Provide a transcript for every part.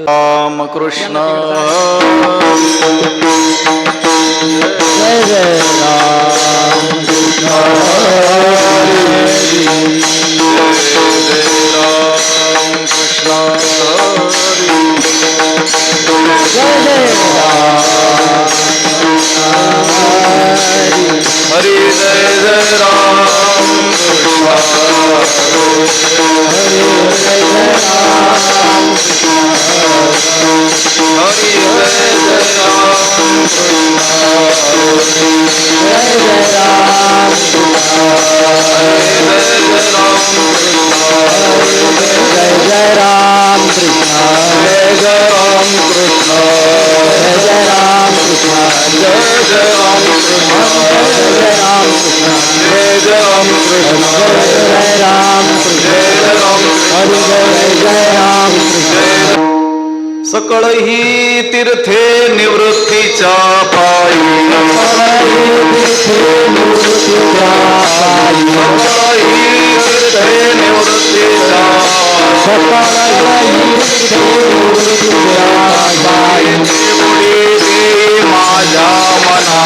राम कृष्ण जय जय राम कृष्ण हरी जय राम कृष्ण जय जय राम हरि जय जय राम कृष्ण हरि जय जय राम हरि जय जय राम जय जय राम जय जय राम कृष्ण जय जय राम कृष्ण जय जय राम कृष्ण जय जय राम कृष्ण जय जय राम कृष्ण जय जय राम कृष्ण जय जय राम कृष्ण जय जय राम हरि जय जय राम कृष्ण सकळ ही तीर्थे निवृत्तीच्या पायी सकळ ही तीर्थे निवृत्तीच्या पायी बुडी दे माझ्या मना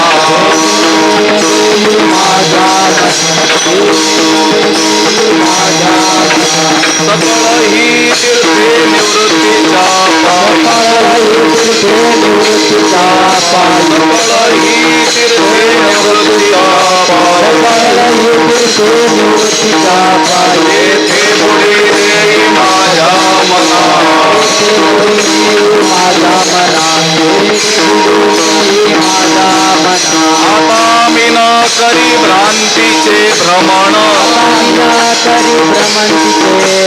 सकळ ही तीर्थे निवृत्तीच्या पायी सकळ ही तीर्थे निवृत्तीच्या पायी येथे बुडी दे माझ्या मना आता मी न करी भ्रांतीचे भ्रमण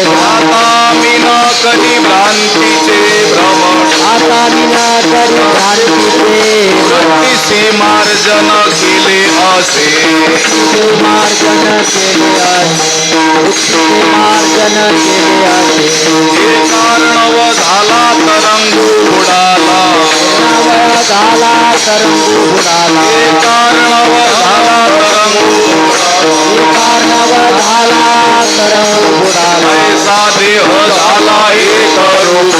आता मी न करी भ्रांतीचे भ्रमण वृत्तीसी मार्जन केले असे हे कारणव झाला तरंगू बुडाला हे कारणव झाला तरंगू ऐसा देह झाला एक रूप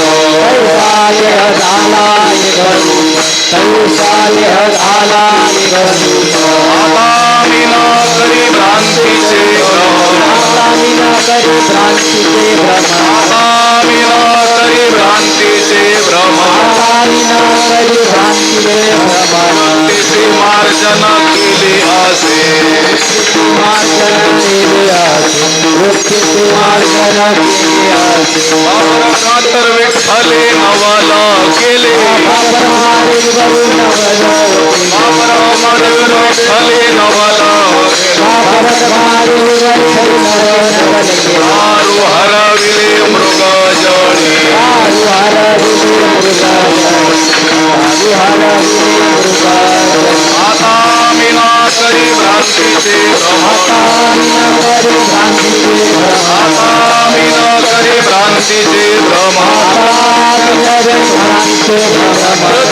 आता मी न करी भ्रांतीचे भ्रमण आता मी न करी भ्रांतीचे भ्रमण वृत्तीचे मार्जन केले असे कातर विठ्ठले नवल केले विठ्ठले नवल दारू हरविले मृग जळी आता मी ना करी भ्रांतीचे भ्रमण आता मी न करी भ्रांतीचे भ्रमण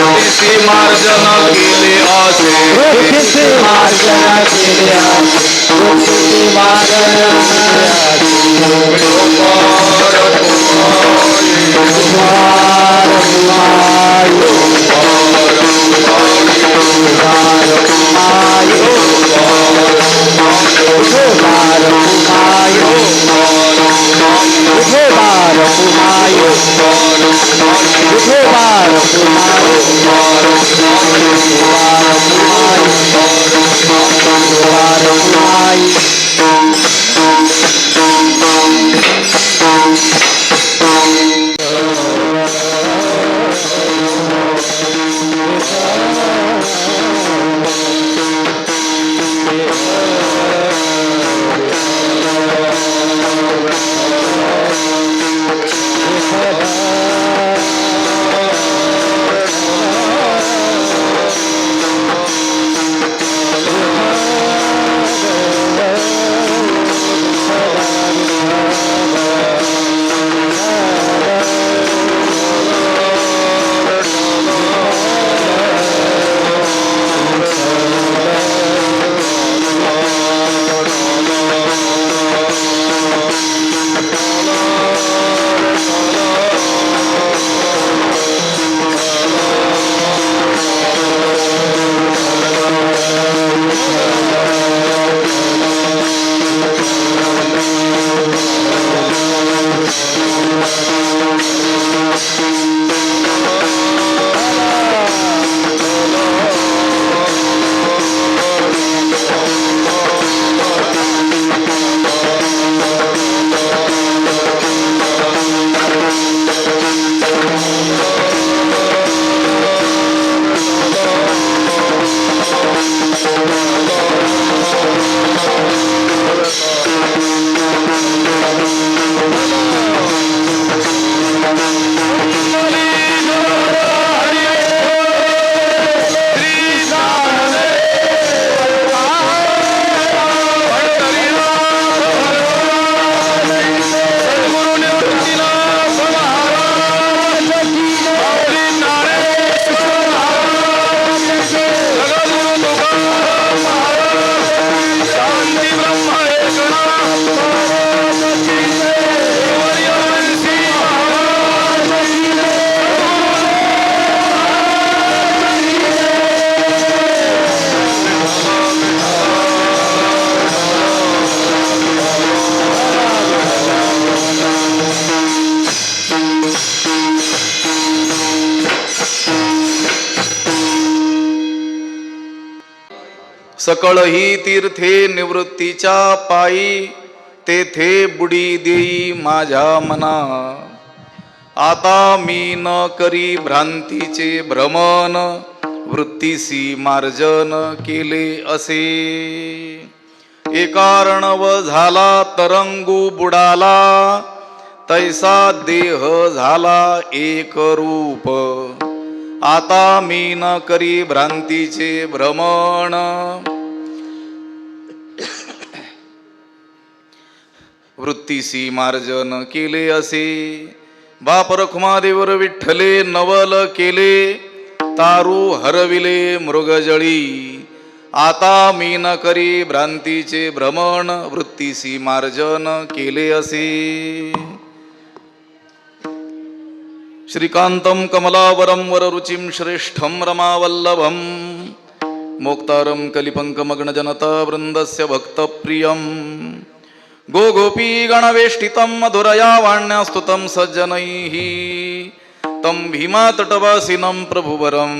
वृत्तीसी मार्जन केले असे सकळही तीर्थे निवृत्तीच्या पायी तेथे बुडी देई माझ्या मना. आता मी न करी भ्रांतीचे भ्रमण वृत्तीसी मार्जन केले असे. एकारणव झाला तरंगू बुडाला तैसा देह झाला एक रूप. आता मी न करी भ्रांतीचे भ्रमण वृत्तीसी मार्जन केले असे. बाप रखुमादेवर विठ्ठले नवल केले तारू हरविले मृगजळी. आता मी न करी भ्रांतीचे भ्रमण वृत्तीसी मार्जन केले असे. श्रीकांतं कमलावरं वररुचिं श्रेष्ठं रमावल्लभं मोक्तारं कलिपङ्कमग्नजनता वृन्दस्य भक्तप्रियं. गोगोपी गणवेष्टितं मधुरया वाण्यास्तुतं सज्जनैः तं भीमातटवासिनं प्रभुवरं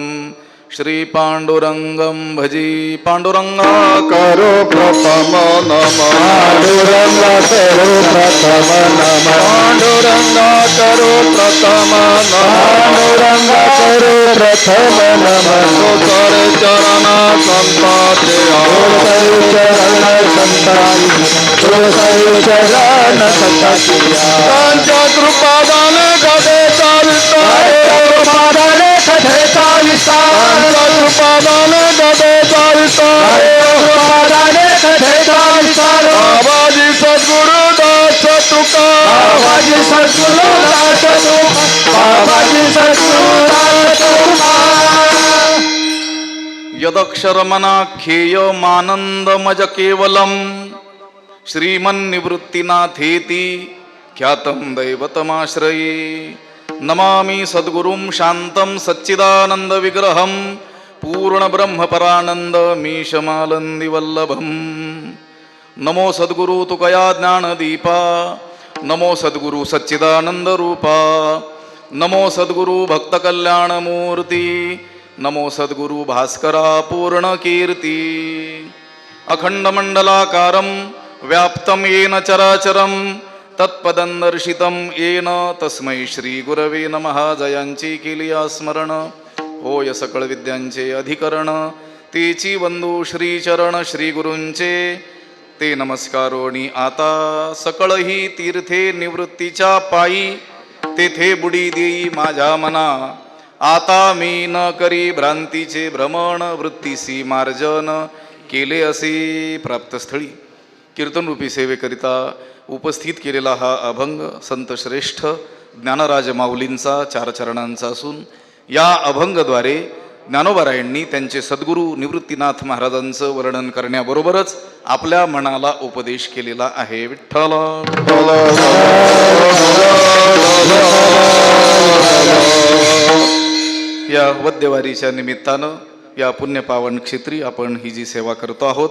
श्री पांडुरंगं भजी. पांडुरंगा करो प्रथम नम पांडुरंगा करो प्रथम नम पांडुरंगा करो प्रथम पांडुरंगा करो प्रथम नम कर चरण संताचे चरण संताई चरण संताई त्यांच्या कृपादान गदे कृपादाने कधे चालिसा कृपादान गदे कृपादाने कधे चालिसा बाबाजी सद्गुरु दास तुका बाबाजी सद्गुरु दास तुका बाबाजी सद्गुरु दास तुका. यदक्षरमनाख्येय मानंदमज केवलम श्रीमन्निवृत्तिनाथेति ख्यातं दैवतमाश्रये. नमामि सद्गुरुं शान्तं सच्चिदानन्दविग्रहं पूर्णब्रह्मपरानन्द मीशमालन्दिवल्लभं. नमो सद्गुरु तुकया ज्ञानदीपा नमो सद्गुरु सच्चिदानन्दरूपा नमो सद्गुरु भक्तकल्याणमूर्ती नमो सद्गुरु भास्करा पूर्णकीर्ती. अखंडमण्डलाकारं व्याप्तं येन चराचरं तत्पदं दर्शितं येन तस्मै श्री गुरवे नमः. जयांची केली स्मरण होय सकळ विद्यांचे अधिकरण तेची वंदू श्रीचरण श्री गुरूंचे ते नमस्कारोणी. आता सकळही तीर्थे निवृत्तीच्या पायी तेथे बुडी देई माझ्या मना. आता मी न करी भ्रांतीचे भ्रमण वृत्तीसी मार्जन केले असे. प्राप्तस्थळी कीर्तनरूपी सेवेकरिता उपस्थित केलेला हा अभंग संत श्रेष्ठ ज्ञानराज माऊलींचा 4 चरणांचा असून या अभंगद्वारे ज्ञानोबारायांनी त्यांचे सद्गुरू निवृत्तीनाथ महाराजांचं वर्णन करण्याबरोबरच आपल्या मनाला उपदेश केलेला आहे. विठ्ठल या वद्यवारीच्या निमित्तानं या पुण्यपावन क्षेत्री आपण ही जी सेवा करतो आहोत.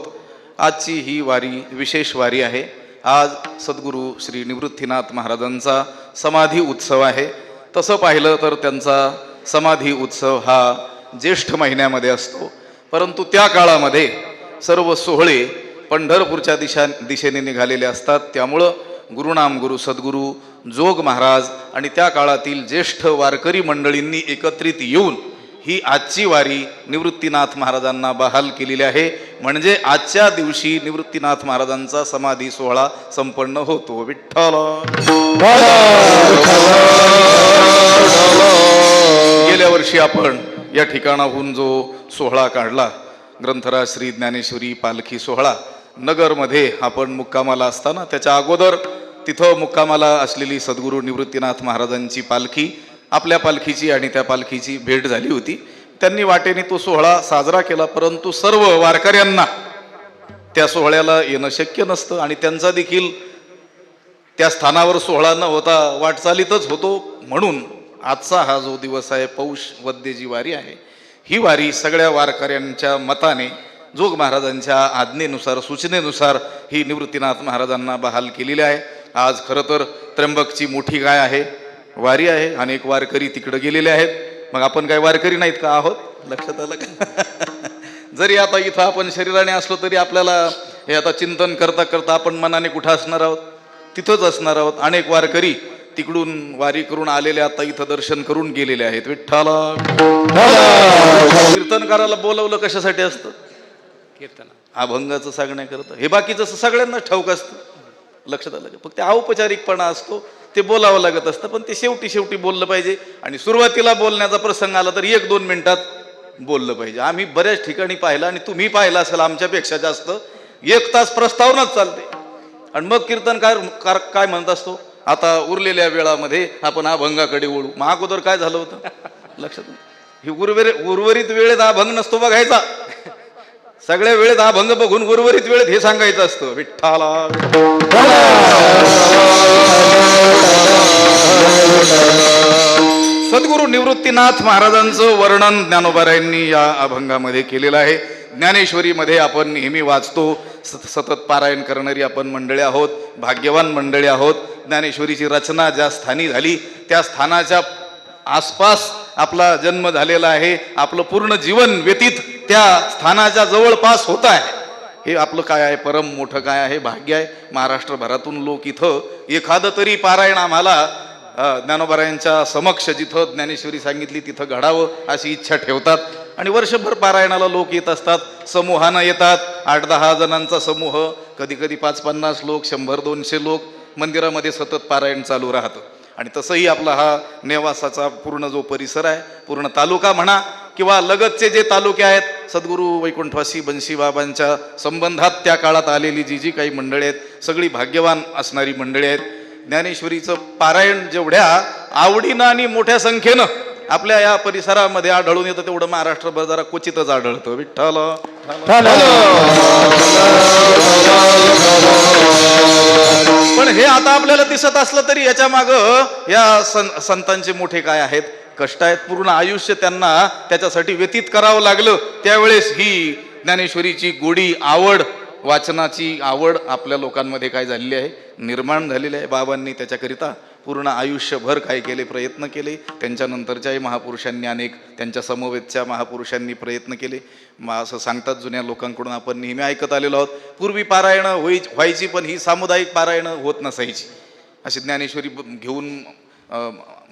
आजची ही वारी विशेष वारी आहे. आज सद्गुरू श्री निवृत्तीनाथ महाराजांचा समाधी उत्सव आहे. तसं पाहिलं तर त्यांचा समाधी उत्सव हा ज्येष्ठ महिन्यामध्ये असतो, परंतु त्या काळामध्ये सर्व सोहळे पंढरपूरच्या दिशेने निघालेले असतात. त्यामुळं गुरुनाम गुरु सद्गुरू जोग महाराज आणि त्या काळातील ज्येष्ठ वारकरी मंडळींनी एकत्रित येऊन ही आजची वारी निवृत्तीनाथ महाराजांना बहाल केलेली आहे. म्हणजे आजच्या दिवशी निवृत्तीनाथ महाराजांचा समाधी सोहळा संपन्न होतो. विठ्ठल गेल्या वर्षी आपण या ठिकाणाहून जो सोहळा काढला ग्रंथराज श्री ज्ञानेश्वरी पालखी सोहळा नगरमध्ये आपण मुक्कामाला असताना त्याच्या अगोदर तिथं मुक्कामाला असलेली सद्गुरू निवृत्तीनाथ महाराजांची पालखी आपल्या पालखीची आणि त्या पालखीची भेट झाली होती. त्यांनी वाटेने तो सोहळा साजरा केला, परंतु सर्व वारकऱ्यांना त्या सोहळ्याला येणं शक्य नसतं आणि त्यांचा देखील त्या स्थानावर सोहळा न होता वाटचालीतच होतो. म्हणून आजचा हा जो दिवस आहे पौष वद्य जी वारी आहे ही वारी सगळ्या वारकऱ्यांच्या मताने जोग महाराजांच्या आज्ञेनुसार सूचनेनुसार ही निवृत्तीनाथ महाराजांना बहाल केलेली आहे. आज खरं तर त्र्यंबकची मोठी काय आहे वारी आहे. अनेक वारकरी तिकडे गेलेले आहेत. मग आपण काय वारकरी नाहीत का आहोत? लक्षात आलं का? जरी आता इथं आपण शरीराने असलो तरी आपल्याला हे आता चिंतन करता करता आपण मनाने कुठं असणार आहोत, तिथंच असणार आहोत. अनेक वारकरी तिकडून वारी करून आलेले आता इथं दर्शन करून गेलेले आहेत. विठ्ठला. कीर्तनकाराला बोलवलं कशासाठी असतं? कीर्तन अभंगाचं सांगण्याकरता. हे बाकीचं सगळ्यांना ठाऊक असतं, लक्षात आलं का? फक्त औपचारिकपणा असतो, ते बोलावं लागत असतं. पण ते शेवटी बोललं पाहिजे. आणि सुरुवातीला बोलण्याचा प्रसंग आला तर 1-2 मिनिटात बोललं पाहिजे. आम्ही बऱ्याच ठिकाणी पाहिलं आणि तुम्ही पाहिलं असेल आमच्यापेक्षा जास्त, 1 तास प्रस्तावनाच चालते. आणि मग कीर्तनकार काय म्हणत असतो, आता उरलेल्या वेळामध्ये आपण अभंगाकडे वळू. मग अगोदर काय झालं होतं लक्षात नाही. ही उर्वरित वेळेत अभंग नसतो बघायचा, सगळ्या वेळेत अभंग बघून उर्वरित वेळेत हे सांगायचं असतं. विठ्ठला. सद्गुरू निवृत्तीनाथ महाराजांचं वर्णन ज्ञानोबारायांनी या अभंगामध्ये केलेलं आहे. ज्ञानेश्वरीमध्ये आपण नेहमी वाचतो, सतत पारायण करणारी आपण मंडळी आहोत, भाग्यवान मंडळी आहोत. ज्ञानेश्वरीची रचना ज्या स्थानी झाली त्या स्थानाच्या आसपास आपला जन्म झालेला आहे. आपलं पूर्ण जीवन व्यतीत त्या स्थानाच्या जवळपास होत आहे. हे आपलं काय आहे, परम मोठं काय आहे, भाग्य आहे. महाराष्ट्रभरातून लोक इथं एखादं तरी पारायण आम्हाला ज्ञानोबारायांच्या समक्ष जिथं ज्ञानेश्वरी सांगितली तिथं घडावं अशी इच्छा ठेवतात. आणि वर्षभर पारायणाला लोक येत असतात, समूहानं येतात. 8-10 जणांचा समूह, कधी कधी 550 लोक, 100-200 लोक मंदिरामध्ये सतत पारायण चालू राहतं. आणि तसंही आपला हा नेवासाचा पूर्ण जो परिसर आहे, पूर्ण तालुका म्हणा किंवा लगतचे जे तालुके आहेत, सद्गुरू वैकुंठवासी बन्शीबाबांच्या संबंधात त्या काळात आलेली जी काही मंडळी आहेत, सगळी भाग्यवान असणारी मंडळी आहेत. ज्ञानेश्वरीचं पारायण जेवढ्या आवडीनं आणि मोठ्या संख्येनं आपल्या या परिसरामध्ये आढळून येतं तेवढं महाराष्ट्रभर जरा क्वचितच आढळतं. विठ्ठल. पण हे आता आपल्याला दिसत असलं तरी याच्या मागं या संतांचे मोठे काय आहेत, कष्ट आहेत. पूर्ण आयुष्य त्यांना त्याच्यासाठी व्यतीत करावं लागलं. त्यावेळेस ही ज्ञानेश्वरीची गोडी, आवड, वाचनाची आवड आपल्या लोकांमध्ये काय झालेली आहे, निर्माण झालेली आहे. बाबांनी त्याच्याकरिता पूर्ण आयुष्यभर काय केले, प्रयत्न केले. त्यांच्यानंतरच्याही महापुरुषांनी, अनेक त्यांच्या समवेतच्या महापुरुषांनी प्रयत्न केले. असं सांगतात जुन्या लोकांकडून, आपण नेहमी ऐकत आलेलो आहोत. पूर्वी पारायणं व्हायची, पण ही सामुदायिक पारायणं होत नसायची. अशी ज्ञानेश्वरी घेऊन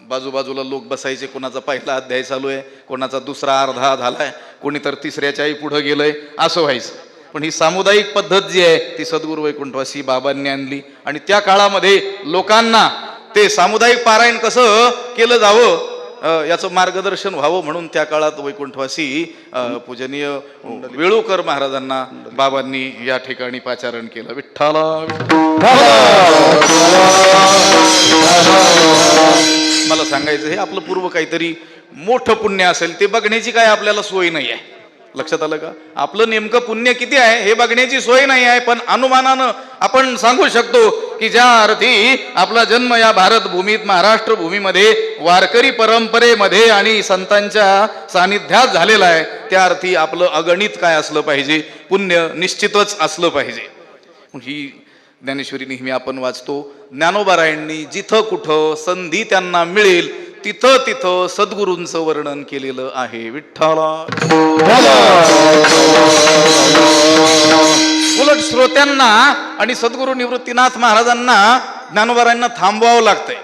बाजूबाजूला लोक बसायचे. कोणाचा पहिला अध्याय चालू आहे, कोणाचा दुसरा अर्धा झालाय, कोणी तर तिसऱ्याच्याही पुढं गेलंय, असं व्हायचं. पण ही सामुदायिक पद्धत जी आहे ती सद्गुरू वैकुंठवासी बाबांनी आणली. आणि त्या काळामध्ये लोकांना ते सामुदायिक पारायण कसं केलं जावं याचं मार्गदर्शन व्हावं म्हणून त्या काळात वैकुंठवासी पूजनीय वेळुकर महाराजांना बाबांनी या ठिकाणी पाचारण केलं. विठ्ठला. मला सांगायचं, हे आपलं पूर्व काहीतरी मोठं पुण्य असेल ते बघण्याची काय आपल्याला सोय नाही आहे. लक्षात आलं का? आपलं नेमकं पुण्य किती आहे हे बघण्याची सोय नाही आहे. पण अनुमानानं आपण सांगू शकतो की ज्या अर्थी आपला जन्म या भारत भूमीत, महाराष्ट्र भूमीमध्ये वारकरी परंपरेमध्ये आणि संतांच्या सानिध्यात झालेला आहे, त्या अर्थी आपलं अगणित काय असलं पाहिजे, पुण्य निश्चितच असलं पाहिजे. ही ज्ञानेश्वरी नेहमी आपण वाचतो. ज्ञानोबारायांनी जिथं कुठं संधी त्यांना मिळेल तिथं तिथं सद्गुरूंचं वर्णन केलेलं आहे. विठ्ठला. उलट श्रोत्यांना आणि सद्गुरू निवृत्तीनाथ महाराजांना ज्ञानोबारायांना थांबवावं लागतंय.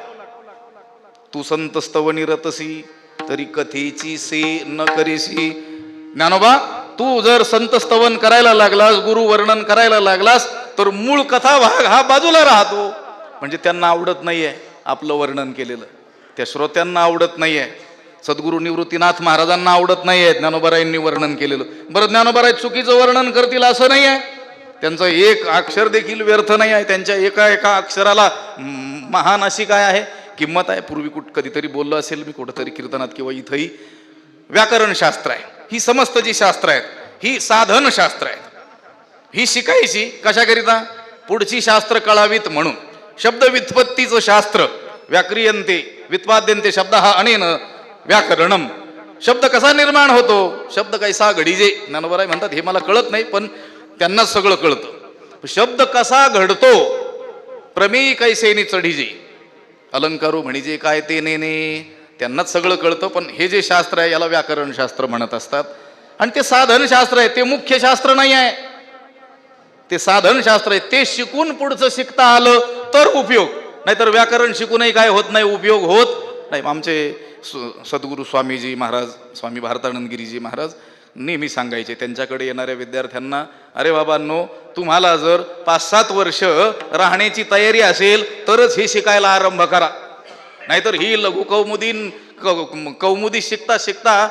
तू संत स्तवनी रतसी तरी कथेची से न करीसी. ज्ञानोबा, तू जर संत स्तवन करायला लागलास, गुरु वर्णन करायला लागलास, तर मूळ कथा भाग हा बाजूला राहतो. म्हणजे त्यांना आवडत नाहीये आपलं वर्णन केलेलं, त्या श्रोत्यांना आवडत नाहीये, सद्गुरू निवृत्तीनाथ महाराजांना आवडत नाहीये ज्ञानोबारायांनी वर्णन केलेलं. बरं, ज्ञानोबाराय चुकीचं वर्णन करतील असं नाही आहे, त्यांचं एक अक्षर देखील व्यर्थ नाही आहे. त्यांच्या एका अक्षराला महान अशी काय आहे, किंमत आहे. पूर्वी कधीतरी बोललो असेल मी कुठंतरी कीर्तनात किंवा इथंही, व्याकरणशास्त्र आहे ही समस्त जी शास्त्र आहेत ही साधन शास्त्र आहेत. ही शिकायची कशाकरिता, पुढची शास्त्र कळावीत म्हणून. शब्द व्युत्पत्तीचं शास्त्र, व्याक्रियन्ते व्युत्पाद्यन्ते शब्द हा अनेन व्याकरणम. शब्द कसा निर्माण होतो, शब्द कैसा घडीजे. ज्ञानोबाराय म्हणतात हे मला कळत नाही, पण त्यांनाच सगळं कळतं. शब्द कसा घडतो, प्रमेय कैसेनी चढीजे, अलंकारू म्हणजे काय ते नेने, त्यांनाच सगळं कळतं. पण हे जे शास्त्र आहे याला व्याकरण शास्त्र म्हणत असतात. आणि ते साधन शास्त्र आहे, ते मुख्य शास्त्र नाही आहे. ते साधन शास्त्र आहे. ते शिकून पुढचं शिकता आलं तर उपयोग, नाहीतर व्याकरण शिकूनही काय होत नाही, उपयोग होत नाही. आमचे सद्गुरू स्वामीजी महाराज, स्वामी भारतानंदगिरीजी महाराज नेहमी सांगायचे त्यांच्याकडे येणाऱ्या विद्यार्थ्यांना, अरे बाबांनो, तुम्हाला जर 5-7 वर्ष राहण्याची तयारी असेल तरच हे शिकायला आरंभ करा, नाहीतर ही लघु कौमुदी शिकता शिकता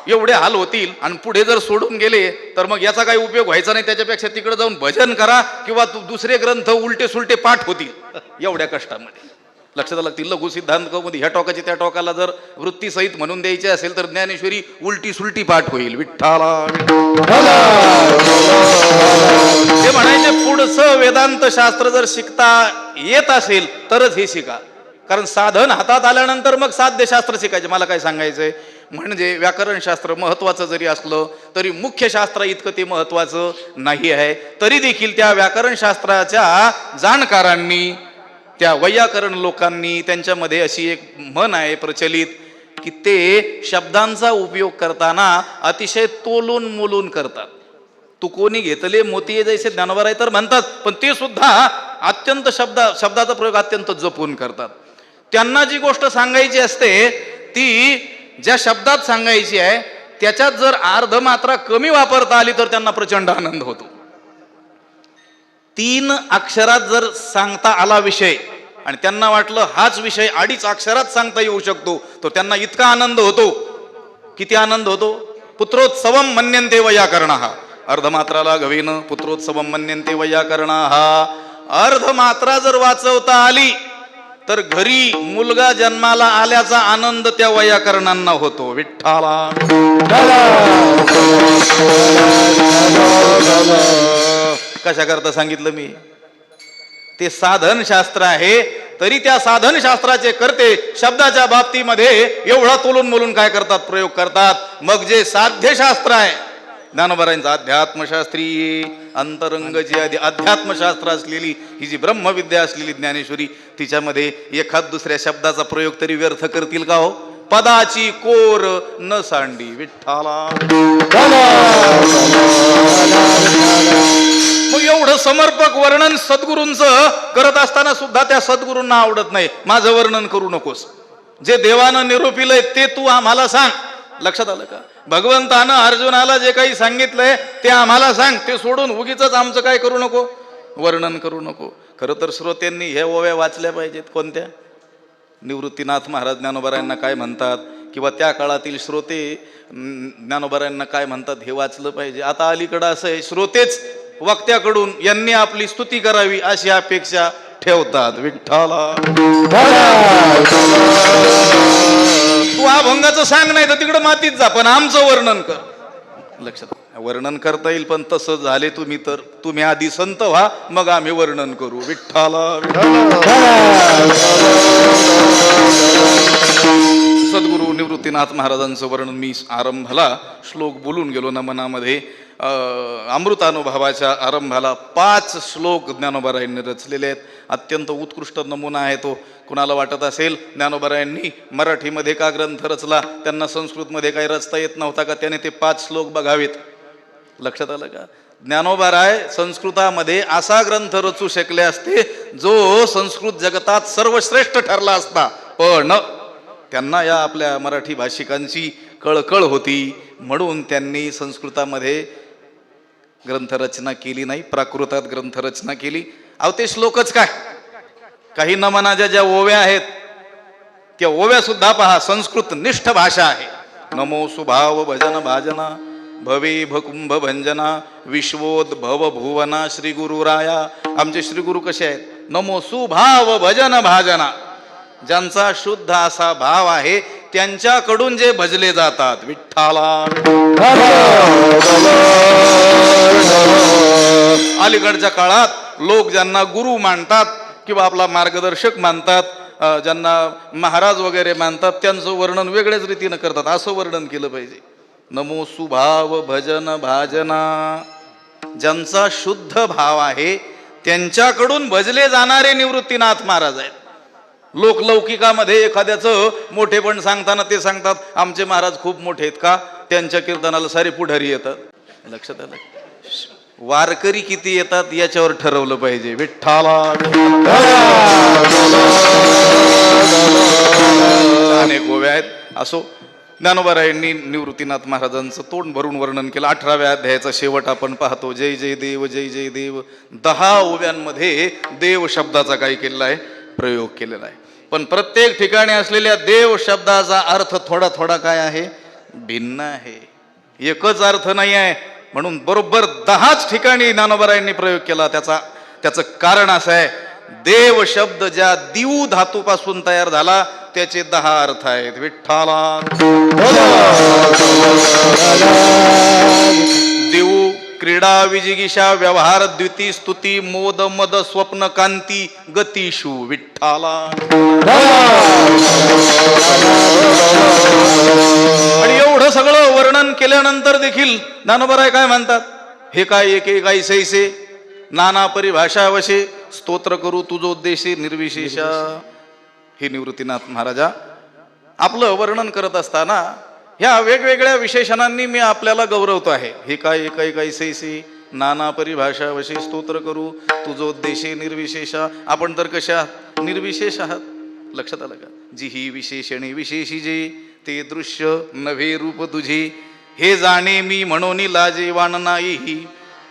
एवढे हाल होतील आणि पुढे जर सोडून गेले तर मग याचा काही उपयोग व्हायचा नाही. त्याच्यापेक्षा तिकडे जाऊन भजन करा किंवा दुसरे ग्रंथ उलटे सुलटे पाठ होतील एवढ्या कष्टामध्ये. लक्षात लागतील. लघु सिद्धांत कौमुदी ह्या टोकाची त्या टोकाला जर वृत्तीसहित म्हणून द्यायची असेल तर ज्ञानेश्वरी उलटी सुलटी पाठ होईल. विठ्ठला ते म्हणायचे, पुढचं वेदांत शास्त्र जर शिकता येत असेल तरच हे शिका, कारण साधन हातात आल्यानंतर मग साध्य शास्त्र शिकायचे. मला काय सांगायचंय म्हणजे व्याकरण शास्त्र महत्वाचं जरी असलं तरी मुख्य शास्त्र इतकं ते महत्वाचं नाही आहे. तरी देखील त्या व्याकरण शास्त्राच्या जाणकारांनी, त्या वैयाकरण लोकांनी, त्यांच्यामध्ये अशी एक म्हण आहे प्रचलित की ते शब्दांचा उपयोग करताना अतिशय तोलून मोलून करतात. तू कोणी घेतले मोती जैसे ज्ञानोबा तर म्हणतात, पण ते सुद्धा अत्यंत शब्दाचा प्रयोग अत्यंत जपून करतात. त्यांना जी गोष्ट सांगायची असते ती ज्या शब्दात सांगायची आहे त्याच्यात जर अर्ध मात्रा कमी वापरता आली तर त्यांना प्रचंड आनंद होतो. 3 अक्षरात जर सांगता आला विषय आणि त्यांना वाटलं हाच विषय 2.5 अक्षरात सांगता येऊ शकतो, तर त्यांना इतका आनंद होतो. किती आनंद होतो. पुत्रोत्सवम मन्यन्ते वैयाकरणाः, अर्धमात्राला गवेन पुत्रोत्सवम मन्यन्ते वैयाकरणाः. अर्धमात्रा जर वाचवता आली तर घरी मुलगा जन्माला आल्याचा आनंद त्या वैयाकरणांना होतो. विठ्ठला कशा करता सांगितलं मी, ते साधन शास्त्र आहे. तरी त्या साधन शास्त्राचे करते शब्दाच्या बाबतीमध्ये एवढा तोलून मोलून काय करतात, प्रयोग करतात. मग जे साध्य शास्त्र आहे, ज्ञानोबारांचं अध्यात्मशास्त्री अंतरंग जी अध्यात्मशास्त्र असलेली ही जी ब्रह्मविद्या असलेली ज्ञानेश्वरी, तिच्यामध्ये एखाद दुसऱ्या शब्दाचा प्रयोग तरी व्यर्थ करतील का हो. पदाची कोर न सांडी. विठ्ठला मग एवढं समर्पक वर्णन सद्गुरूंचं करत असताना सुद्धा त्या सद्गुरूंना आवडत नाही. माझं वर्णन करू नकोस, जे देवानं निरोपिलंय ते तू आम्हाला सांग. लक्षात आलं का. भगवंतानं अर्जुनाला जे काही सांगितलंय ते आम्हाला सांग, ते सोडून उगीच आमचं काय करू नको, वर्णन करू नको. खरं तर श्रोत्यांनी ह्या ओव्या वाचल्या पाहिजेत. कोणत्या. निवृत्तीनाथ महाराज ज्ञानोबारायांना काय म्हणतात किंवा त्या काळातील श्रोते ज्ञानोबारायांना काय म्हणतात हे वाचलं पाहिजे. आता अलीकडं असं आहे, श्रोतेच वक्त्याकडून यांनी आपली स्तुती करावी अशी अपेक्षा ठेवतात. विठ्ठला तू अभंगाचं सांग, नाही तर तिकडं मातीत जा, पण आमचं वर्णन कर. लक्षात. वर्णन करता येईल, पण तसं झाले तुम्ही तर तुम्ही आधी संत व्हा, मग आम्ही वर्णन करू. विठ्ठला सद्गुरू निवृत्तीनाथ महाराजांचं वर्णन मी आरंभाला श्लोक बोलून गेलो ना मनामध्ये. अमृतानुभवाच्या आरंभाला 5 श्लोक ज्ञानोबारायांनी रचलेले आहेत. अत्यंत उत्कृष्ट नमुना आहे तो. कुणाला वाटत असेल ज्ञानोबारायांनी मराठीमध्ये का ग्रंथ रचला, त्यांना संस्कृतमध्ये काही रचता येत नव्हता का, त्याने ते 5 श्लोक बघावेत. लक्षात आलं का. ज्ञानोबाराय संस्कृतामध्ये असा ग्रंथ रचू शकले असते जो संस्कृत जगतात सर्वश्रेष्ठ ठरला असता, पण त्यांना या आपल्या मराठी भाषिकांची कळकळ होती म्हणून त्यांनी संस्कृतामध्ये ग्रंथरचना केली नाही, प्राकृतात ग्रंथरचना केली. अहो ते श्लोकच काय, काही नमनाच्या ज्या ओव्या आहेत त्या ओव्या सुद्धा पहा, संस्कृत निष्ठ भाषा आहे. नमो सुभाव भजन भाजना भवे भकुंभ भंजना विश्वोद्भव भुवना श्री गुरुराया. आमचे श्री गुरु कसे आहेत. नमो सुभाव भजन भाजना, ज्यांचा शुद्ध असा भाव आहे त्यांच्याकडून जे भजले जातात. विठ्ठला अलीकडच्या काळात लोक ज्यांना गुरु मानतात किंवा आपला मार्गदर्शक मानतात, ज्यांना महाराज वगैरे मानतात, त्यांचं वर्णन वेगळ्याच रीतीनं करतात. असं वर्णन केलं पाहिजे. नमो सुभाव भजन भाजना, ज्यांचा शुद्ध भाव आहे त्यांच्याकडून भजले जाणारे निवृत्तीनाथ महाराज आहेत. लोकलौकिकामध्ये एखाद्याचं मोठेपण सांगताना ते सांगतात आमचे महाराज खूप मोठे आहेत का, त्यांच्या कीर्तनाला सारे पुढारी येतात. लक्षात आलं? वारकरी किती येतात याच्यावर ठरवलं पाहिजे. विठ्ठला अनेक ओव्या आहेत. असो, ज्ञानोबारायांनी निवृत्तीनाथ महाराजांचं तोंड भरून वर्णन केलं. 18व्या अध्यायाचा शेवट आपण पाहतो. जय जय देव जय जय देव. 10 ओव्यांमध्ये देव शब्दाचा काय केलेला आहे, प्रयोग केलेला आहे. पण प्रत्येक ठिकाणी असलेल्या देव शब्दाचा अर्थ थोडा थोडा काय आहे, भिन्न आहे. एकच अर्थ नाही आहे. म्हणून बरोबर 10च ठिकाणी ज्ञानोबारायांनी प्रयोग केला. त्याचं कारण असं आहे, देव शब्द ज्या दिऊ धातूपासून तयार झाला त्याचे 10 अर्थ आहेत. विठ्ठला देऊ क्रीडा विजिगिषा व्यवहार द्विती स्तुती मोद मद स्वप्न कांती गतिषु. विठ्ठला आणि एवढं सगळं वर्णन केल्यानंतर देखील ज्ञानोबराय काय म्हणतात, हे काय एक एक ऐसे नाना परिभाषा वशे स्तोत्र करू तुझोद्देशी निर्विशेषा. हे निवृत्तीनाथ महाराजा आपलं वर्णन करत असताना ह्या वेगवेगळ्या विशेषणांनी मी आपल्याला गौरवतो आहे. हे काय एक एक ऐसे नाना परिभाषा वशे स्तोत्र करू तुझोद्देशी निर्विशेषा. आपण तर कशा निर्विशेष आहात. लक्षात आलं का? जी ही विशेषणे विशेषी जे ते दृश्य नव्हे रूप तुझे हे जाणे मी म्हणून लाजे वाण नाही.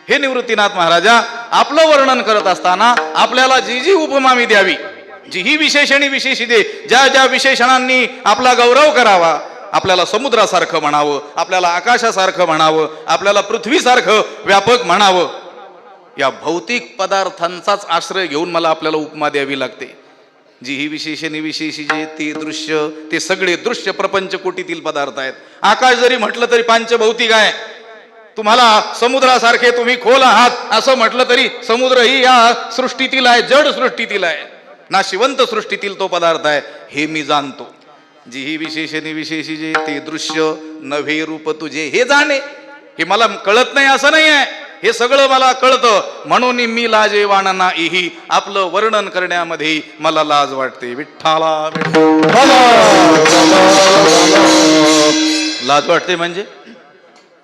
हे निवृत्तीनाथ महाराजा आपलं वर्णन करत असताना आपल्याला जी जी उपमा मी द्यावी, जी ही विशेषणी विशेषी दे, ज्या ज्या विशेषणांनी आपला गौरव करावा, आपल्याला समुद्रासारखं म्हणावं, आपल्याला आकाशासारखं म्हणावं, आपल्याला पृथ्वीसारखं व्यापक म्हणावं, या भौतिक पदार्थांचाच आश्रय घेऊन मला आपल्याला उपमा द्यावी लागते. जी ही विशेषणी विशेषी जे ते दृश्य, ते सगळे दृश्य प्रपंच कोटीतील पदार्थ आहेत. आकाश जरी म्हटलं तरी पंचभौतिक आहे. तुम्हाला समुद्रासारखे तुम्ही खोल आहात असं म्हटलं तरी समुद्रही या सृष्टीतील आहे, जड सृष्टीतील आहे, नाशिवंत सृष्टीतील तो पदार्थ आहे, हे मी जाणतो. जी ही विशेषणी विशेषी जे ते दृश्य नव्हे रूप तुझे हे जाणे, हे मला कळत नाही असं नाही आहे, हे सगळं मला कळतं. म्हणून मी लाजेवान नाही. आपलं वर्णन करण्यामध्ये मला लाज वाटते. विठ्ठला लाज वाटते म्हणजे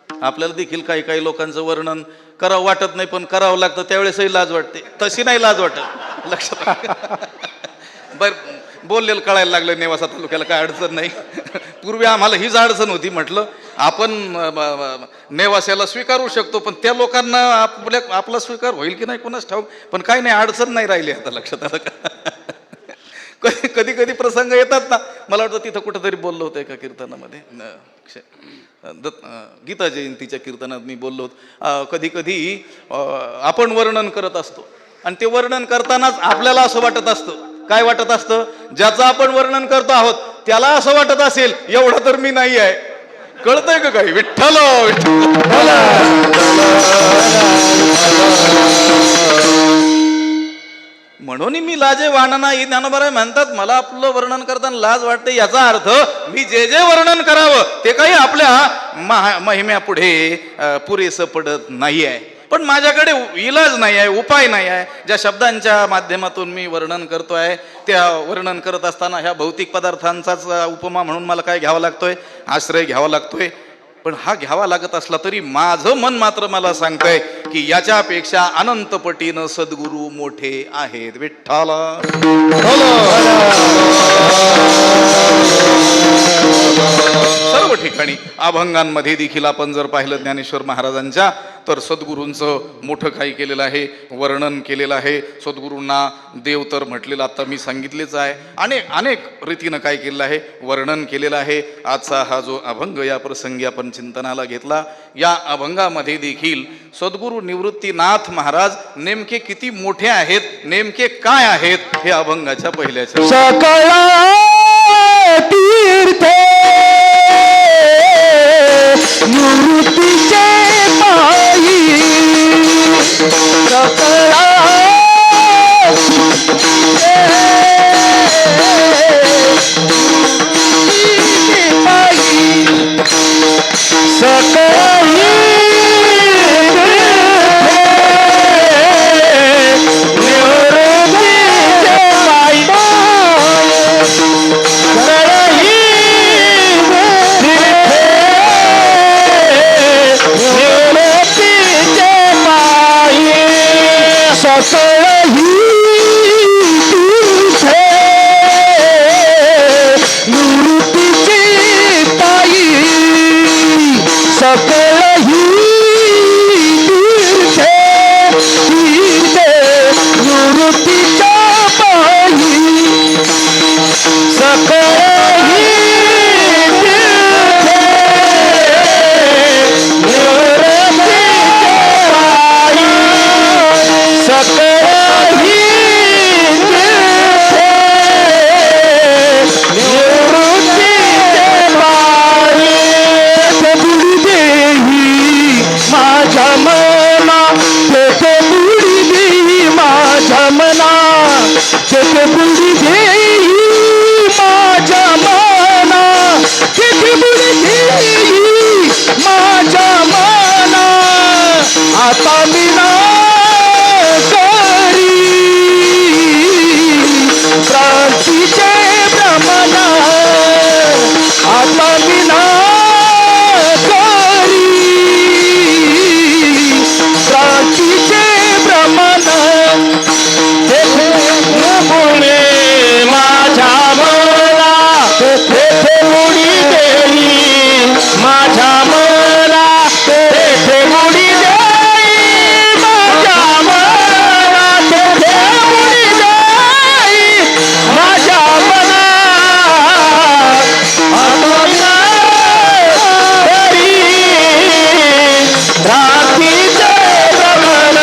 आपल्याला देखील काही काही लोकांचं वर्णन करावं वाटत नाही, पण करावं लागतं त्यावेळेसही लाज वाटते. तशी नाही लाज वाटत. लक्षात बर बोललेलं कळायला लागलं. नेवासा तालुक्याला काय अडचण नाही. पूर्वी आम्हाला हीच अडचण होती. म्हटलं आपण नेवास्याला स्वीकारू शकतो, पण त्या लोकांना आपला स्वीकार होईल की नाही कोणाच ठाऊक. पण काही नाही, अडचण नाही राहिली आता. लक्षात आलं का? कधी कधी प्रसंग येतात ना. मला वाटतं तिथं कुठंतरी बोललो होतं एका कीर्तनामध्ये, गीता जयंतीच्या कीर्तनात मी बोललो होतो. कधी कधी आपण वर्णन करत असतो आणि ते वर्णन करतानाच आपल्याला असं वाटत असतं. काय वाटत असतं? ज्याचं आपण वर्णन करतो आहोत त्याला असं वाटत असेल एवढं तर मी नाही आहे. कळतंय का काही? विठ्ठल म्हणून मी लाजे वाण नाही. ज्ञानोबा म्हणतात मला आपलं वर्णन करताना लाज वाटते. याचा अर्थ मी जे जे वर्णन करावं ते काही आपल्या महिम्यापुढे पुरेसं पडत नाही आहे. पण माझ्याकडे इलाज नाही आहे, उपाय नाही आहे. ज्या शब्दांच्या माध्यमातून मी वर्णन करतो आहे त्या वर्णन करत असताना ह्या भौतिक पदार्थांचाच उपमा म्हणून मला काय घ्यावा लागतोय, आश्रय घ्यावा लागतोय. पण हा घ्यावा लागत असला तरी माझं मन मात्र मला सांगतंय की याच्यापेक्षा अनंत पटीनं सद्गुरू मोठे आहेत. विठ्ठला सर्व ठिकाणी अभंगांमध्ये देखील आपण जर पाहिलं ज्ञानेश्वर महाराजांच्या, तर सद्गुरूंचं मोठं काही केलेलं आहे, वर्णन केलेलं आहे. सद्गुरूंना देव तर म्हटलेलं आता मी सांगितलेच आहे. अनेक रीतीनं काय केलेलं आहे, वर्णन केलेलं आहे. आजचा हा जो अभंग या प्रसंगी आपण चिंतनाला घेतला, या अभंगामध्ये देखील सद्गुरू निवृत्तीनाथ महाराज नेमके किती मोठे आहेत, नेमके काय आहेत, हे अभंगाच्या पहिल्याच्या सकळा तीर्थे निवृत्तीचे पायी सकळा सकळी निवृत्तीचे पायी आता विना करी क्रांतीचे भ्रमण आता विना करी क्रांतीचे भ्रमण मुळे माझ्या मला तेथे उडी देई माझ्या मला तेथे उडी देई माझ्या मला तेथे उडी देई माझ्या मला आता तरी रात्रीचे भ्रमण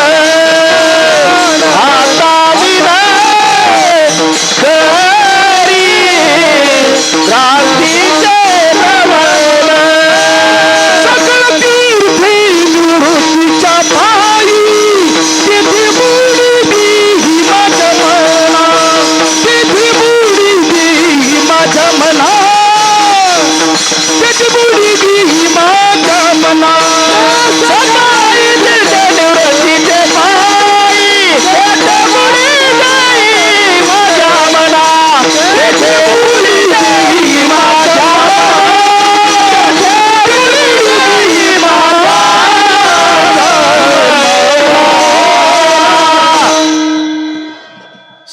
आता विना करी रात्रीचे भ्रमण सकळ तीर्थी निवृत्तीच्या पायी तिथे बुडी देई माझ्या मना तिथे बुडी देई माझ्या मना तिथे बुडी देई माझ्या मना सकाळी तिथे निवृत्तीचे पायी तिथे बुडी देई माझ्या मना तिथे बुडी देई माझ्या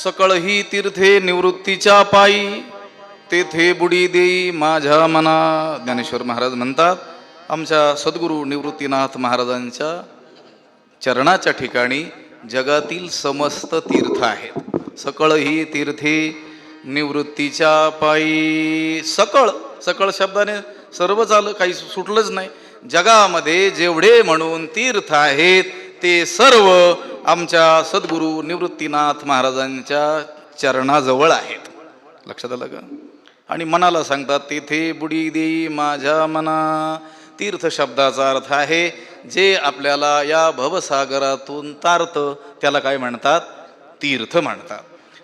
सकळ ही तीर्थे निवृत्तीच्या पायी तेथे बुडी देई माझ्या मना. ज्ञानेश्वर महाराज म्हणतात आमच्या सद्गुरू निवृत्तीनाथ महाराजांच्या चरणाच्या ठिकाणी जगातील समस्त तीर्थ आहेत. सकळ ही तीर्थे निवृत्तीच्या पायी. सकळ सकळ शब्दाने सर्वच आलं, काही सुटलंच नाही. जगामध्ये जेवढे म्हणून तीर्थ आहेत ते सर्व आमच्या सद्गुरू निवृत्तीनाथ महाराजांच्या चरणाजवळ आहेत. लक्षात आलं का? आणि मनाला सांगतात तेथे बुडी देई माझ्या मना. तीर्थ शब्दाचा अर्थ आहे जे आपल्याला या भवसागरातून तारतं त्याला काय म्हणतात? तीर्थ म्हणतात.